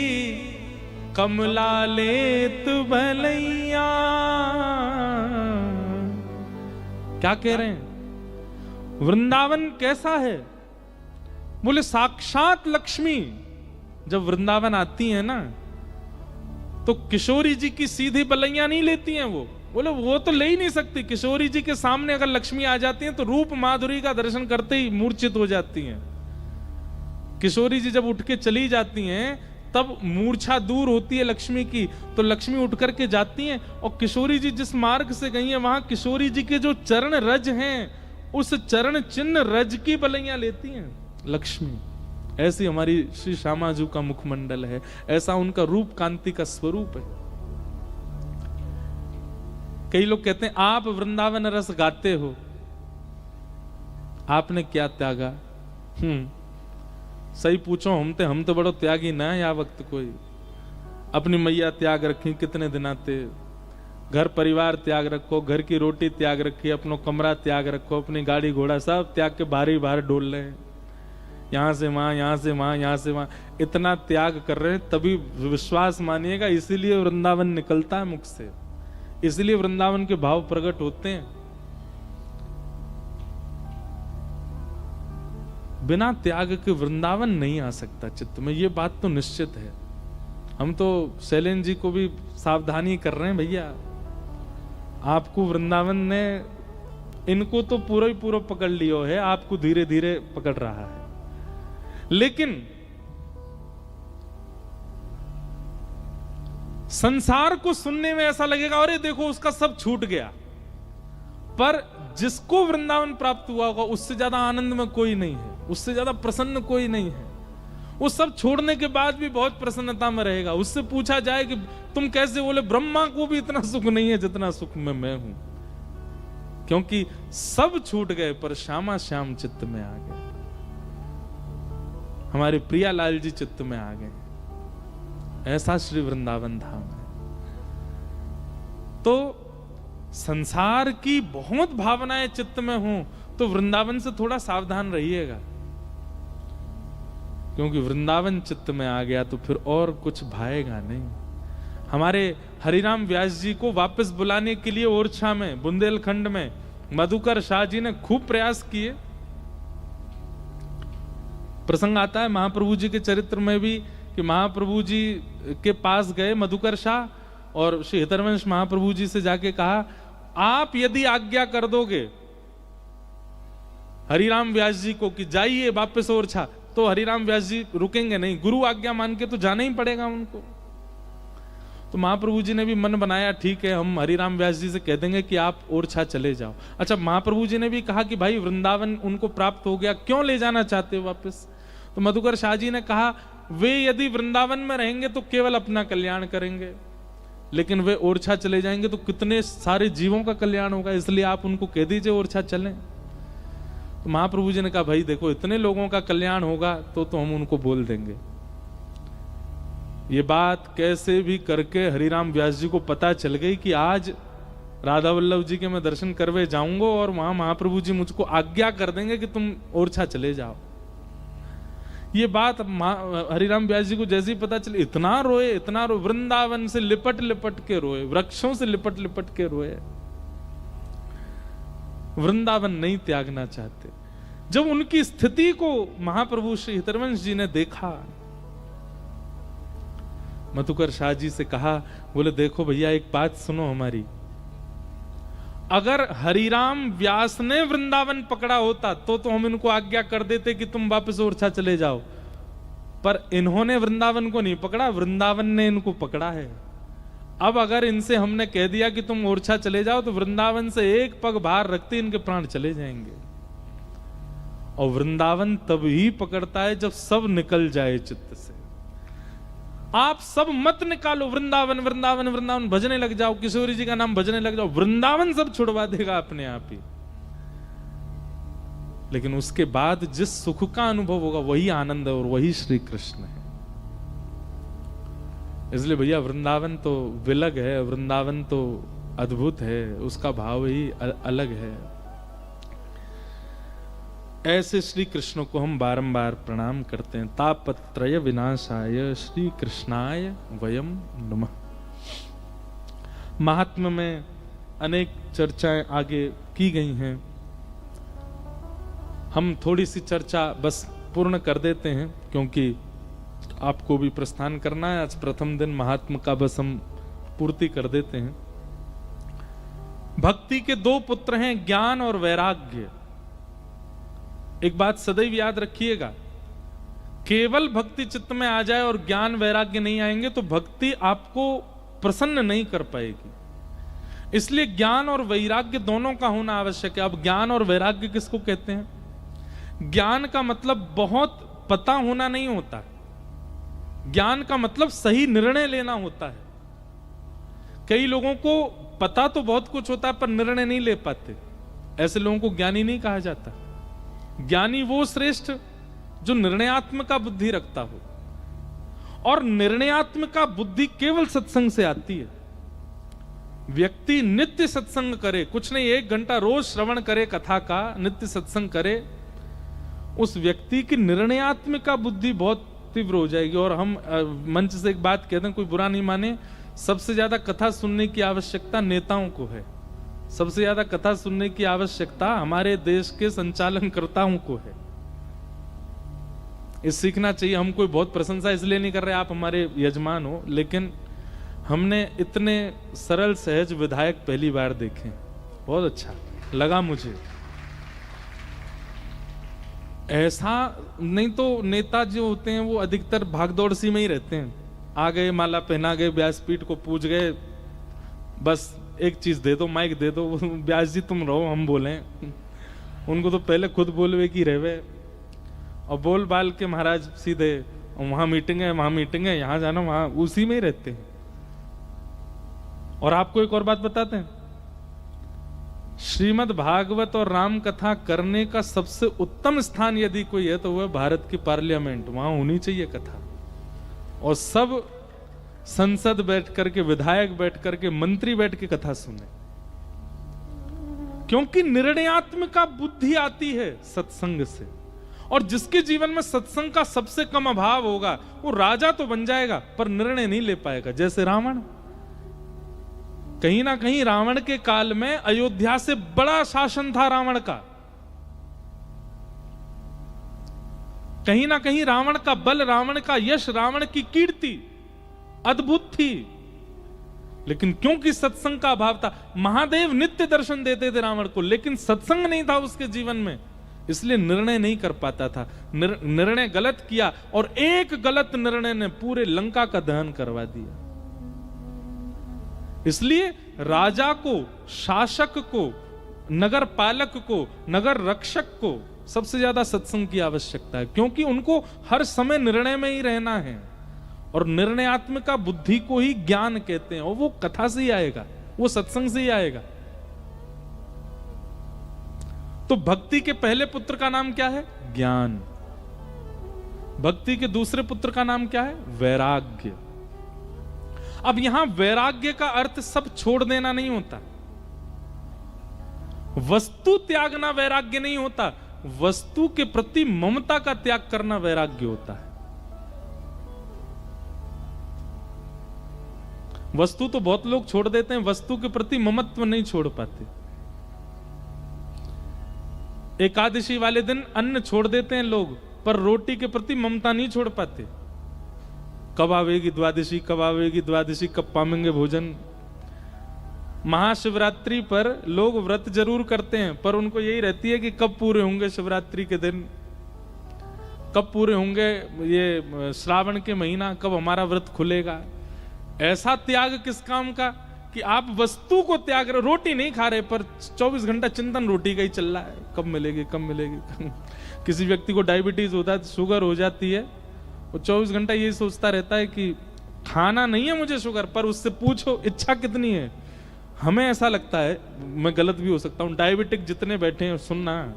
कमला लेत भलैया। क्या कह रहे हैं? वृंदावन कैसा है? बोले साक्षात लक्ष्मी जब वृंदावन आती है ना, तो किशोरी जी की सीधी बलैया नहीं लेती हैं वो। बोले वो तो ले ही नहीं सकती। किशोरी जी के सामने अगर लक्ष्मी आ जाती है तो रूप माधुरी का दर्शन करते ही मूर्छित हो जाती हैं। किशोरी जी जब उठ के चली जाती हैं तब मूर्छा दूर होती है लक्ष्मी की, तो लक्ष्मी उठ करके जाती हैं। और किशोरी जी जिस मार्ग से गई हैं वहां किशोरी जी के जो चरण रज हैं, उस चरण चिन्ह रज की बलैया लेती हैं लक्ष्मी। ऐसी हमारी श्री श्यामाजू का मुखमंडल है, ऐसा उनका रूप कांति का स्वरूप है। कई लोग कहते हैं आप वृंदावन रस गाते हो, आपने क्या त्यागा? सही पूछो, हम तो बड़ो त्यागी ना या वक्त कोई। अपनी मैया त्याग रखी कितने दिन आते, घर परिवार त्याग रखो, घर की रोटी त्याग रखी, अपनो कमरा त्याग रखो, अपनी गाड़ी घोड़ा सब त्याग के बाहर ही बाहर डोल रहे हैं, यहां से वहां, यहां से वहां, यहां से वहां, इतना त्याग कर रहे हैं। तभी विश्वास मानिएगा, इसीलिए वृंदावन निकलता है मुख से, इसीलिए वृंदावन के भाव प्रकट होते हैं। बिना त्याग के वृंदावन नहीं आ सकता चित्त में, ये बात तो निश्चित है। हम तो शैलेंद्र जी को भी सावधानी कर रहे हैं, भैया आपको वृंदावन ने, इनको तो पूरा ही पूरा पकड़ लियो है, आपको धीरे धीरे पकड़ रहा है। लेकिन संसार को सुनने में ऐसा लगेगा अरे देखो उसका सब छूट गया, पर जिसको वृंदावन प्राप्त हुआ होगा उससे ज्यादा आनंद में कोई नहीं है, उससे ज्यादा प्रसन्न कोई नहीं है। वो सब छोड़ने के बाद भी बहुत प्रसन्नता में रहेगा। उससे पूछा जाए कि तुम कैसे, बोले ब्रह्मा को भी इतना सुख नहीं है जितना सुख में मैं हूं, क्योंकि सब छूट गए पर श्यामा श्याम चित्त में आ गए, हमारे प्रियालाल जी चित्त में आ गए। ऐसा श्री वृंदावन धाम है। तो संसार की बहुत भावनाएं चित्त में हों तो वृंदावन से थोड़ा सावधान रहिएगा, क्योंकि वृंदावन चित्त में आ गया तो फिर और कुछ भाएगा नहीं। हमारे हरिराम व्यास जी को वापस बुलाने के लिए ओरछा में, बुंदेलखंड में मधुकर शाह जी ने खूब प्रयास किए। प्रसंग आता है महाप्रभु जी के चरित्र में भी कि महाप्रभु जी के पास गए मधुकर शाह और श्री हितरवंश महाप्रभु जी से जाके कहा, आप यदि आज्ञा कर दोगे हरिराम व्यास जी को कि जाइए वापस ओरछा, तो हरिराम व्यास जी रुकेंगे नहीं, गुरु आज्ञा मान के तो जाना ही पड़ेगा उनको। तो महाप्रभु जी ने भी मन बनाया, ठीक है हम हरिराम व्यास जी से कह देंगे कि आप ओरछा चले जाओ। अच्छा, महाप्रभु जी ने भी कहा कि भाई वृंदावन उनको प्राप्त हो गया, क्यों ले जाना चाहते हो वापस? तो मधुकर शाह जी ने कहा, वे यदि वृंदावन में रहेंगे तो केवल अपना कल्याण करेंगे, लेकिन वे ओरछा चले जाएंगे तो कितने सारे जीवों का कल्याण होगा, इसलिए आप उनको कह दीजिए ओरछा चलें। तो महाप्रभु जी ने कहा भाई देखो इतने लोगों का कल्याण होगा तो हम उनको बोल देंगे। ये बात कैसे भी करके हरिराम व्यास जी को पता चल गई कि आज राधा वल्लभ जी के मैं दर्शन करवे जाऊंगा और वहां महाप्रभु जी मुझको आज्ञा कर देंगे कि तुम ओरछा चले जाओ। ये बात हरिराम व्यास जी को जैसे ही पता चली, इतना रोए, वृंदावन से लिपट लिपट के रोए, वृक्षों से लिपट लिपट के रोए। वृंदावन नहीं त्यागना चाहते। जब उनकी स्थिति को महाप्रभु श्री हितरवंश जी ने देखा, मधुकर शाह जी से कहा, बोले देखो भैया एक बात सुनो हमारी, अगर हरिराम व्यास ने वृंदावन पकड़ा होता तो हम इनको आज्ञा कर देते कि तुम वापस ओरछा चले जाओ, पर इन्होंने वृंदावन को नहीं पकड़ा, वृंदावन ने इनको पकड़ा है। अब अगर इनसे हमने कह दिया कि तुम ओरछा चले जाओ तो वृंदावन से एक पग बाहर रखते इनके प्राण चले जाएंगे। और वृंदावन तब ही पकड़ता है जब सब निकल जाए चित्त से। आप सब मत निकालो, वृंदावन वृंदावन वृंदावन भजने लग जाओ, किशोरी जी का नाम भजने लग जाओ, वृंदावन सब छुड़वा देगा अपने आप ही। लेकिन उसके बाद जिस सुख का अनुभव होगा वही आनंद है और वही श्री कृष्ण है। इसलिए भैया वृंदावन तो विलग है, वृंदावन तो अद्भुत है, उसका भाव ही अलग है। ऐसे श्री कृष्ण को हम बारंबार प्रणाम करते हैं। तापत्रय विनाशाय श्री कृष्णाय वयम नमः। महात्म्य में अनेक चर्चाएं आगे की गई हैं, हम थोड़ी सी चर्चा बस पूर्ण कर देते हैं क्योंकि आपको भी प्रस्थान करना है। आज प्रथम दिन महात्म का बस हम पूर्ति कर देते हैं। भक्ति के दो पुत्र हैं, ज्ञान और वैराग्य। एक बात सदैव याद रखिएगा, केवल भक्ति चित्त में आ जाए और ज्ञान वैराग्य नहीं आएंगे तो भक्ति आपको प्रसन्न नहीं कर पाएगी। इसलिए ज्ञान और वैराग्य दोनों का होना आवश्यक है। अब ज्ञान और वैराग्य किसको कहते हैं? ज्ञान का मतलब बहुत पता होना नहीं होता, ज्ञान का मतलब सही निर्णय लेना होता है। कई लोगों को पता तो बहुत कुछ होता है पर निर्णय नहीं ले पाते, ऐसे लोगों को ज्ञानी नहीं कहा जाता। ज्ञानी वो श्रेष्ठ जो निर्णयात्मक बुद्धि रखता हो, और निर्णयात्मक बुद्धि केवल सत्संग से आती है। व्यक्ति नित्य सत्संग करे, कुछ नहीं 1 घंटा रोज श्रवण करे कथा का, नित्य सत्संग करे, उस व्यक्ति की निर्णयात्मक बुद्धि बहुत तीव्र हो जाएगी। और हम मंच से एक बात कहते हैं, कोई बुरा नहीं माने, सबसे ज्यादा कथा सुनने की आवश्यकता नेताओं को है, सबसे ज्यादा कथा सुनने की आवश्यकता हमारे देश के संचालनकर्ताओं को है। ये सीखना चाहिए। हम कोई बहुत प्रशंसा इसलिए नहीं कर रहे, आप हमारे यजमान हो, लेकिन हमने इतने सरल सहज विधायक पहली बार देखे, बहुत अच्छा लगा मुझे। ऐसा नहीं तो नेता जो होते हैं वो अधिकतर भागदौड़ सी में ही रहते हैं, आ गए, माला पहना गए, व्यासपीठ को पूज गए, बस एक चीज दे दो, माइक दे दो, व्यास जी तुम रहो हम बोलें। उनको तो पहले खुद बोलवे की रहवे, और बोल बाल के महाराज सीधे वहां मीटिंग है, वहां मीटिंग है, यहां जाना, वहां उसी में ही रहते हैं। और आपको एक और बात बताते हैं, श्रीमद् भागवत और राम कथा करने का सबसे उत्तम स्थान यदि कोई है तो वह भारत की पार्लियामेंट, वहां होनी चाहिए कथा। और सब संसद बैठ करके, विधायक बैठ करके, मंत्री बैठ के कथा सुने, क्योंकि निर्णयात्मक बुद्धि आती है सत्संग से। और जिसके जीवन में सत्संग का सबसे कम अभाव होगा वो राजा तो बन जाएगा पर निर्णय नहीं ले पाएगा। जैसे रावण, कहीं ना कहीं रावण के काल में अयोध्या से बड़ा शासन था रावण का, कहीं ना कहीं रावण का बल, रावण का यश, रावण की कीर्ति अद्भुत थी, लेकिन क्योंकि सत्संग का अभाव था, महादेव नित्य दर्शन देते थे रावण को, लेकिन सत्संग नहीं था उसके जीवन में, इसलिए निर्णय नहीं कर पाता था। निर्णय गलत किया और एक गलत निर्णय ने पूरे लंका का दहन करवा दिया। इसलिए राजा को, शासक को, नगर पालक को, नगर रक्षक को सबसे ज्यादा सत्संग की आवश्यकता है, क्योंकि उनको हर समय निर्णय में ही रहना है। और निर्णयात्मक बुद्धि को ही ज्ञान कहते हैं, और वो कथा से ही आएगा, वो सत्संग से ही आएगा। तो भक्ति के पहले पुत्र का नाम क्या है? ज्ञान। भक्ति के दूसरे पुत्र का नाम क्या है? वैराग्य। अब यहां वैराग्य का अर्थ सब छोड़ देना नहीं होता, वस्तु त्यागना वैराग्य नहीं होता, वस्तु के प्रति ममता का त्याग करना वैराग्य होता है। वस्तु तो बहुत लोग छोड़ देते हैं, वस्तु के प्रति ममत्व नहीं छोड़ पाते। एकादशी वाले दिन अन्न छोड़ देते हैं लोग, पर रोटी के प्रति ममता नहीं छोड़ पाते। कब आवेगी द्वादशी, कब आवेगी द्वादशी, कब पाएंगे भोजन। महाशिवरात्रि पर लोग व्रत जरूर करते हैं, पर उनको यही रहती है कि कब पूरे होंगे शिवरात्रि के दिन, कब पूरे होंगे ये श्रावण के महीना, कब हमारा व्रत खुलेगा। ऐसा त्याग किस काम का कि आप वस्तु को त्याग रहे, रोटी नहीं खा रहे पर 24 घंटा चिंतन रोटी का ही चल रहा है, कब मिलेगी कब मिलेगी। किसी व्यक्ति को डायबिटीज होता है, शुगर हो जाती है, वो 24 घंटा यही सोचता रहता है कि खाना नहीं है मुझे शुगर, पर उससे पूछो इच्छा कितनी है। हमें ऐसा लगता है, मैं गलत भी हो सकता हूं, डायबिटिक जितने बैठे हैं सुनना,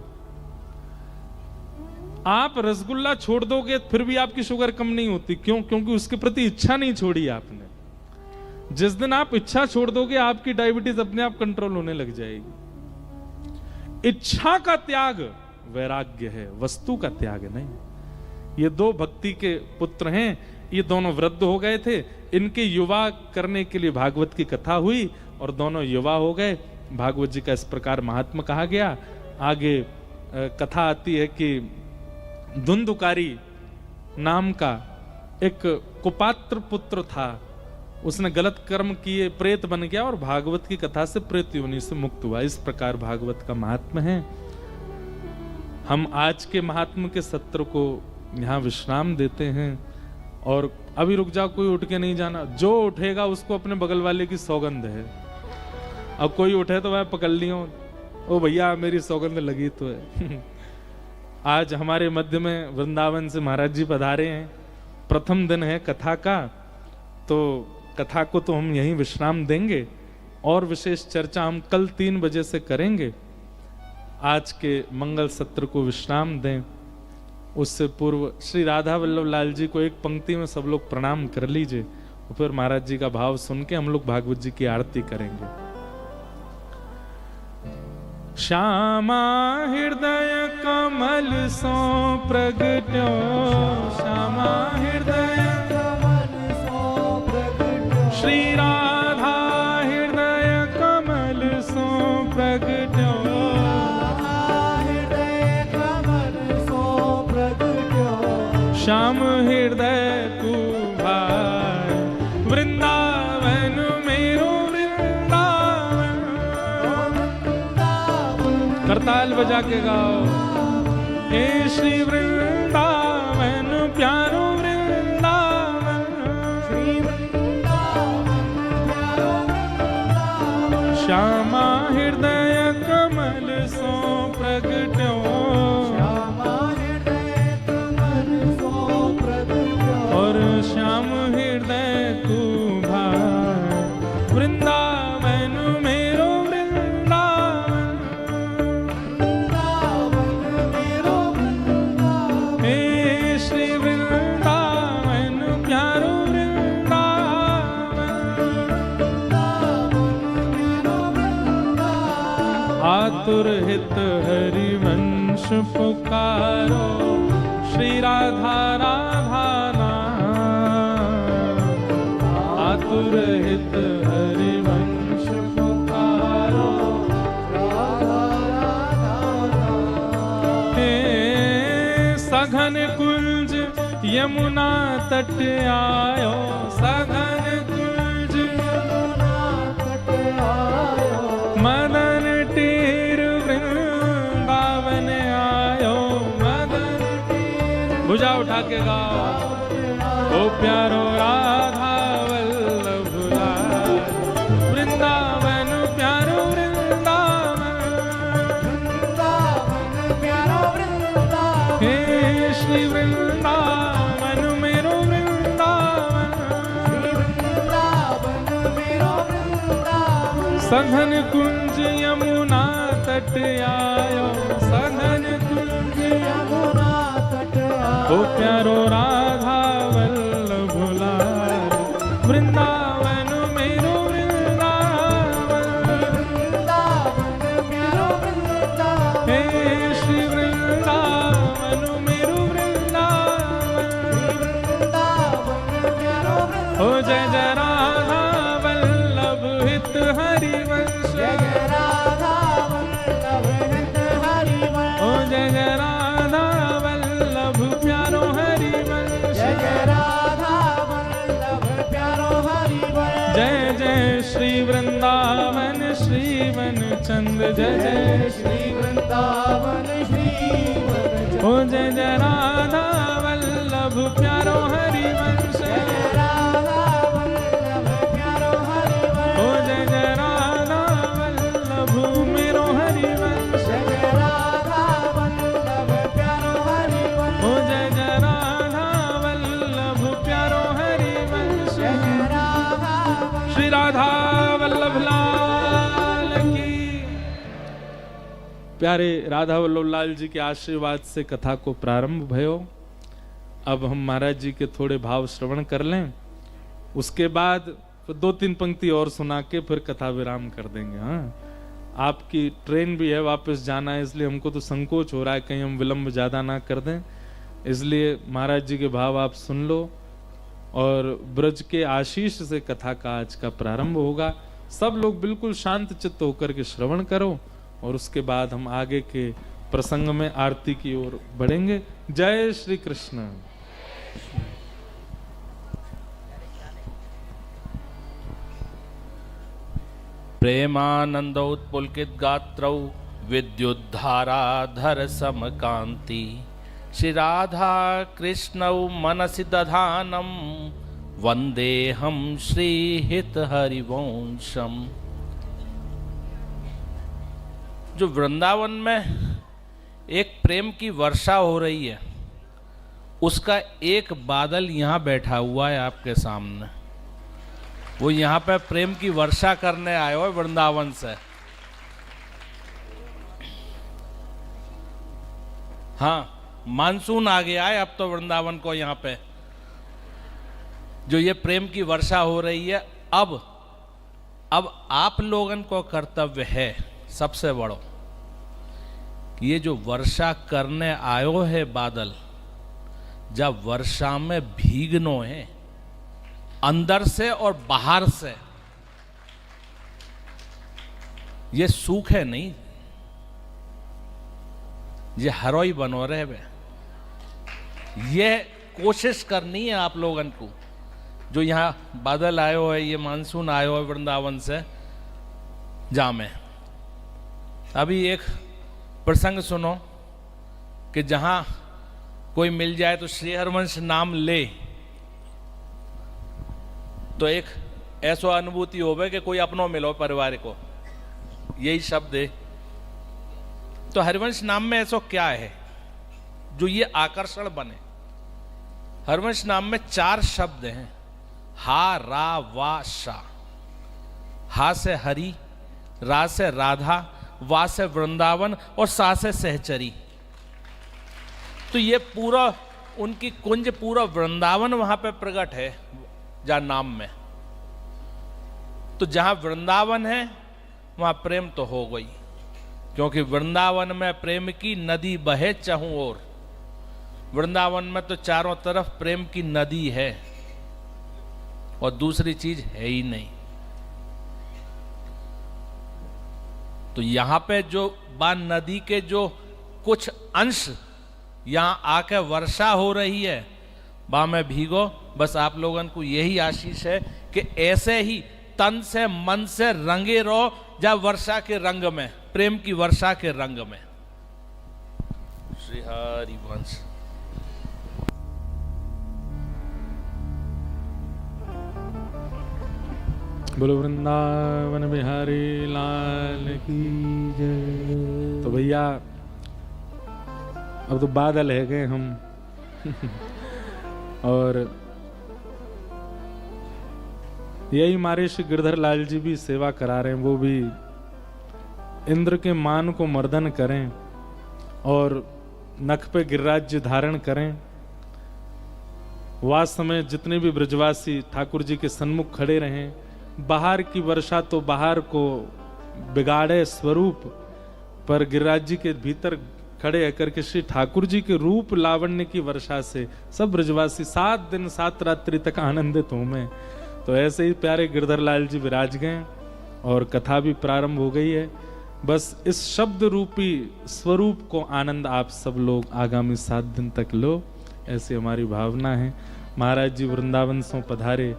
आप रसगुल्ला छोड़ दोगे फिर भी आपकी शुगर कम नहीं होती। क्यों? क्योंकि उसके प्रति इच्छा नहीं छोड़ी आपने। जिस दिन आप इच्छा छोड़ दोगे आपकी डायबिटीज अपने आप कंट्रोल होने लग जाएगी। इच्छा का त्याग वैराग्य है, वस्तु का त्याग नहीं। ये दो भक्ति के पुत्र हैं, ये दोनों वृद्ध हो गए थे, इनके युवा करने के लिए भागवत की कथा हुई और दोनों युवा हो गए। भागवत जी का इस प्रकार महात्मा कहा गया। आगे कथा आती है कि धुंधुकारी नाम का एक कुपात्र पुत्र था, उसने गलत कर्म किए, प्रेत बन गया और भागवत की कथा से प्रेत योनि से मुक्त हुआ। इस प्रकार भागवत का महात्मा है। हम आज के महात्मा के सत्र को यहाँ विश्राम देते हैं। और अभी रुक जाओ, कोई उठ के नहीं जाना, जो उठेगा उसको अपने बगल वाले की सौगंध है। अब कोई उठे तो वह पकड़ लियो, ओ भैया मेरी सौगंध लगी तो है। आज हमारे मध्य में वृंदावन से महाराज जी पधारे हैं, प्रथम दिन है कथा का, तो कथा को तो हम यहीं विश्राम देंगे और विशेष चर्चा हम कल 3 बजे से करेंगे। आज के मंगल सत्र को विश्राम दें, उससे पूर्व श्री राधा वल्लभ लाल जी को एक पंक्ति में सब लोग प्रणाम कर लीजिए और फिर महाराज जी का भाव सुन के हम लोग भागवत जी की आरती करेंगे। श्यामा हृदय कमल सो प्रगट्यो, श्यामा हृदय कमल सो प्रगट्यो, श्री राधा हृदय कमल सो प्रगट्यो, हृदय कमल सो प्रगट्यो, श्याम हृदय कुभार, वृंदावन मेरो वृंदावन, करताल बजा के गाओ, हे श्री वृंदावन प्यारो वृंदावन, श्री वृंदावन प्यारो वृंदावन, श्यामा हृदय कमल सो प्रगट्यो, श्यामा हृदय कमल सो प्रगट्यो, और श्याम हृदय कुभार, वृंदावन मेरो वृंदावन, वृंदावन मेरो वृंदावन, हे श्री वृंदावन प्यारो वृंदावन, वृंदावन मेरो वृंदावन, आतुर हित हरिवंश पुकारो, श्री राधा राधा नाम, आतुर हित हरिवंश पुकारो, राधा राधा नाम, हे सघन कुंज यमुना तट आयो, सघन कुंज यमुना तट आयो, मदन टेर वृंदावन आयो, मदन टेर, भुजा उठा के गाओ, ओ प्यारो राधा वल्लभ लाल, वृंदावन प्यारो वृंदावन, वृंदावन प्यारो वृंदावन, हे श्री वृंदावन मेरो वृंदावन, श्री वृंदावन मेरो वृंदावन, सघन कुंज कुंज यमुना तट आयो, सघन कुंज यमुना तट आयो। ओ प्यारो राधा वल्लभ लाल, वृंदावन मेरो वृंदावन, वृंदावन मेरो वृंदावन। हे श्री वृंदावन मेरो वृंदावन, वृंदावन मेरो वृंदावन। ओ जय जय राधा वल्लभ हित हरिवंश, जय राधा वल्लभ हित हरिवंश। ओ जय राधा वल्लभ प्यारो हरिवंश, जय राधा वल्लभ प्यारो हरिवंश। जय जय श्री वृंदावन श्रीवन चंद, जय जय श्री वृंदावन श्रीवन। ओ जय जय राधा वल्लभ प्यारो हरिवंश, जय राधा वल्लभ प्यारो हरिवंश। ओ जय जय राधा वल्लभ मेरो हरिवंश, जय राधा वल्लभ प्यारो हरिवंश। ओ जय जय राधा वल्लभ प्यारो हरिवंश, जय राधा। श्री राधा वल्लभ लाल की। प्यारे राधा वल्लभ लाल जी के आशीर्वाद से कथा को प्रारंभ भयो। अब हम महाराज जी के थोड़े भाव श्रवण कर लें, उसके बाद फिर 2-3 पंक्ति और सुना के फिर कथा विराम कर देंगे। हाँ, आपकी ट्रेन भी है, वापस जाना है, इसलिए हमको तो संकोच हो रहा है कहीं हम विलंब ज्यादा ना कर दें, इसलिए महाराज जी के भाव आप सुन लो और ब्रज के आशीष से कथा का आज का प्रारंभ होगा। सब लोग बिल्कुल शांत चित्त होकर के श्रवण करो और उसके बाद हम आगे के प्रसंग में आरती की ओर बढ़ेंगे। जय श्री कृष्ण। प्रेमानंदोत्पुलकित गात्रौ विद्युद्धाराधर समकांति, श्री राधा कृष्णौ मनसि दधानं, वंदेहं श्रीहित हरिवंशम। जो वृंदावन में एक प्रेम की वर्षा हो रही है, उसका एक बादल यहाँ बैठा हुआ है आपके सामने। वो यहाँ पे प्रेम की वर्षा करने आए हो वृंदावन से। हाँ, मानसून आ गया है अब तो वृंदावन को यहाँ पे, जो ये प्रेम की वर्षा हो रही है। अब आप लोगन को कर्तव्य है सबसे बड़ो कि ये जो वर्षा करने आयो है बादल, जब वर्षा में भीगनो है अंदर से और बाहर से, ये सूखे नहीं, ये हरोई बनो रहे वे। ये कोशिश करनी है आप लोगन को, जो यहाँ बादल आयो है, ये मानसून आयो है वृंदावन से जामे। अभी एक प्रसंग सुनो कि जहां कोई मिल जाए तो श्री हरिवंश नाम ले तो एक ऐसा अनुभूति होवे कि कोई अपनों मिलो परिवार को, यही शब्द है। तो हरिवंश नाम में ऐसा क्या है जो ये आकर्षण बने? हरिवंश नाम में 4 शब्द हैं, हा रा वा शा। हा से हरि, रा से राधा, वा से वृंदावन और सा से सहचरी। तो ये पूरा उनकी कुंज, पूरा वृंदावन वहां पे प्रकट है जहां नाम में। तो जहां वृंदावन है वहां प्रेम तो हो गई, क्योंकि वृंदावन में प्रेम की नदी बहे चहुं ओर। वृंदावन में तो चारों तरफ प्रेम की नदी है और दूसरी चीज है ही नहीं। तो यहां पे जो बान नदी के जो कुछ अंश यहां आके वर्षा हो रही है, बा में भीगो। बस आप लोगन को यही आशीष है कि ऐसे ही तन से मन से रंगे रहो जब वर्षा के रंग में, प्रेम की वर्षा के रंग में। श्री हरिवंश। बोलो वृंदावन बिहारी लाल की जय। तो भैया अब तो बादल है गए हम और यही हमारे श्री गिरधर लाल जी भी सेवा करा रहे हैं। वो भी इंद्र के मान को मर्दन करें और नख पे गिरिराज्य धारण करें। वास्तव में जितने भी ब्रजवासी ठाकुर जी के सन्मुख खड़े रहें, बाहर की वर्षा तो बाहर को बिगाड़े स्वरूप, पर गिरिराज जी के भीतर खड़े होकर के श्री ठाकुर जी के रूप लावण्य की वर्षा से सब ब्रजवासी 7 दिन 7 रात्रि तक आनंदित हो में। तो ऐसे ही प्यारे गिरधर लाल जी विराज गए और कथा भी प्रारंभ हो गई है। बस इस शब्द रूपी स्वरूप को आनंद आप सब लोग आगामी 7 दिन तक लो, ऐसी हमारी भावना है। महाराज जी वृंदावन से पधारे,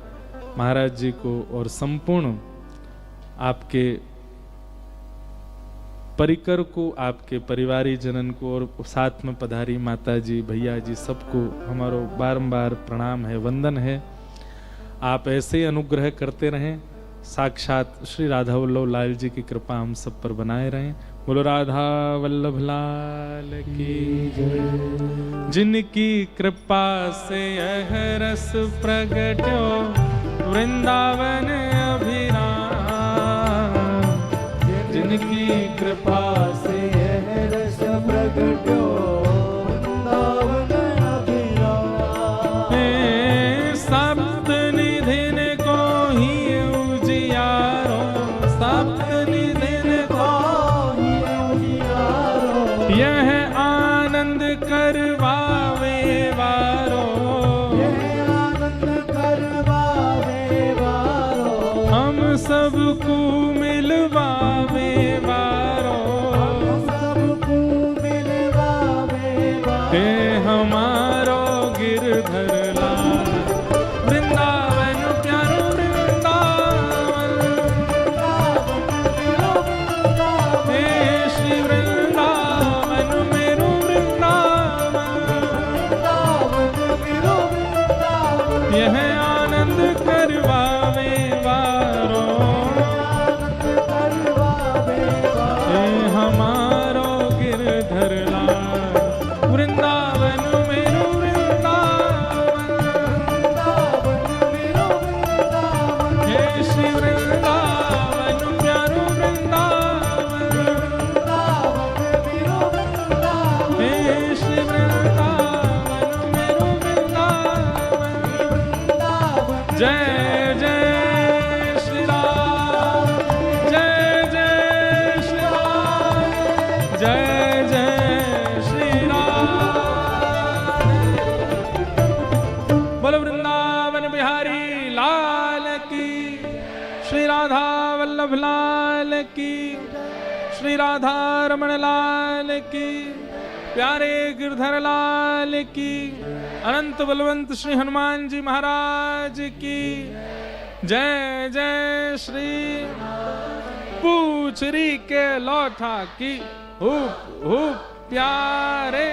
महाराज जी को और संपूर्ण आपके परिकर को, आपके परिवारी जनन को और साथ में पधारी माता जी, भैया जी, सबको हमारो बारंबार प्रणाम है, वंदन है। आप ऐसे ही अनुग्रह करते रहें, साक्षात श्री राधा वल्लभ लाल जी की कृपा हम सब पर बनाए रहें। बोलो राधा वल्लभ लाल की जय। जिनकी कृपा से यह रस प्रगट्यो वृंदावन अभिराम, जिनकी कृपा से यह रस प्रगट्यो वृंदावन अभिराम। सप्त निधिन को ही उजियारो, सप्त निधिन को ही उजियारो, यह आनंद करवावे वारो, यह आनंद करवावे वारो, हम सबको मिलवावे वारो, हम सबको मिलवावे वारो, हे हमारो गिरधर लाल वृंदावन प्यारो वृंदावन, हे श्री वृंदावन मेरो वृंदावन, यह आनंद करवावे वारो, हे हमारो गिरधर लाल वृंदावन मेरो वृंदावन, हे श्री वृंदावन प्यारो वृंदावन, हे श्री वृंदावन मेरो वृंदावन। जय जय श्री राम, जय जय श्री राम, जय जय श्री राम। बोलो वृंदावन बिहारी लाल की, श्री राधा वल्लभ लाल की, श्री राधा रमण लाल की, प्यारे गिरधर लाल की, अनंत बलवंत श्री हनुमान जी महाराज की जय। जय श्री पूछरी के लौठा की हुप हुप प्यारे।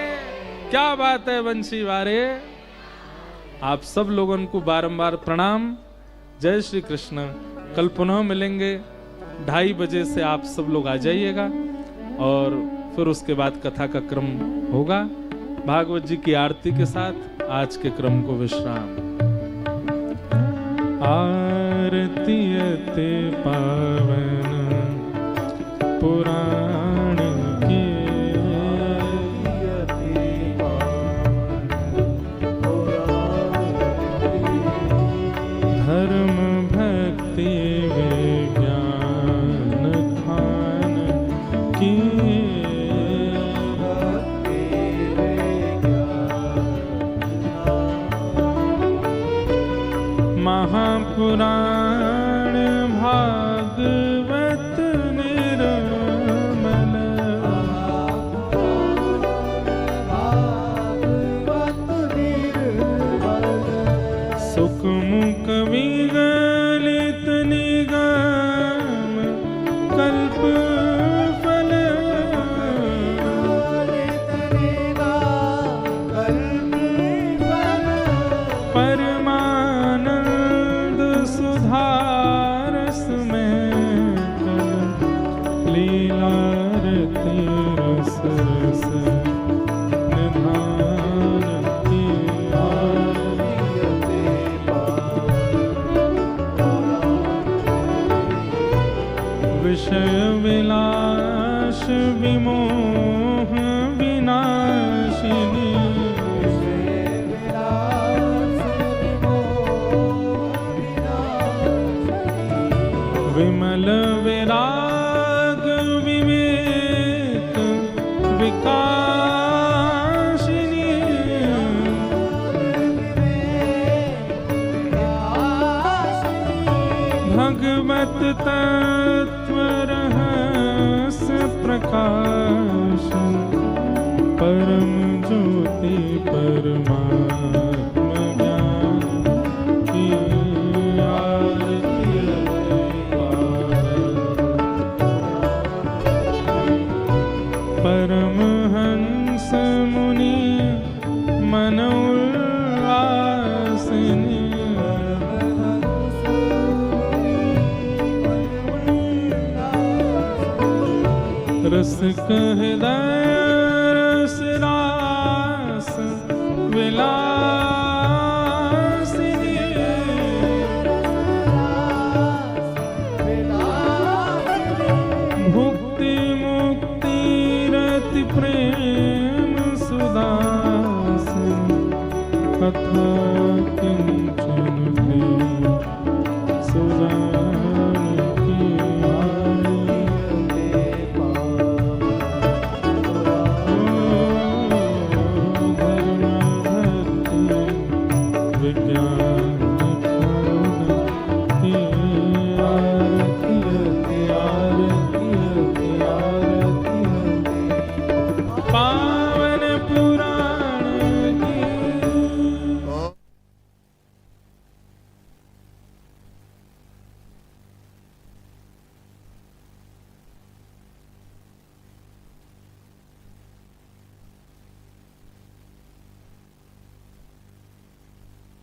क्या बात है बंशी वारे। आप सब लोगों को बारंबार प्रणाम। जय श्री कृष्ण। कल पुनः मिलेंगे 2:30 बजे से आप सब लोग आ जाइएगा और फिर उसके बाद कथा का क्रम होगा भागवत जी की आरती के साथ। आज के क्रम को विश्राम। आरती अति पावन पुराण की, धर्म भक्ति विज्ञान खान की, महापुराण भागवत निर्मल, सुखमुख विगलित निगम कल्प फल, परमानंद सुधारस में लीला रति रस रस निधान की, विषय विलास विमोह विनाशिनी विमल विराग विवेक विकासिनी भगवत तत्व रहस्य प्रकाश परम ज्योति परमात्म ज्ञान की आरती परमहंस मुनि मन उल्लासिनी रस हृदय रस रास विलासिनी भुक्ति मुक्ति रति प्रेम सुदास कथा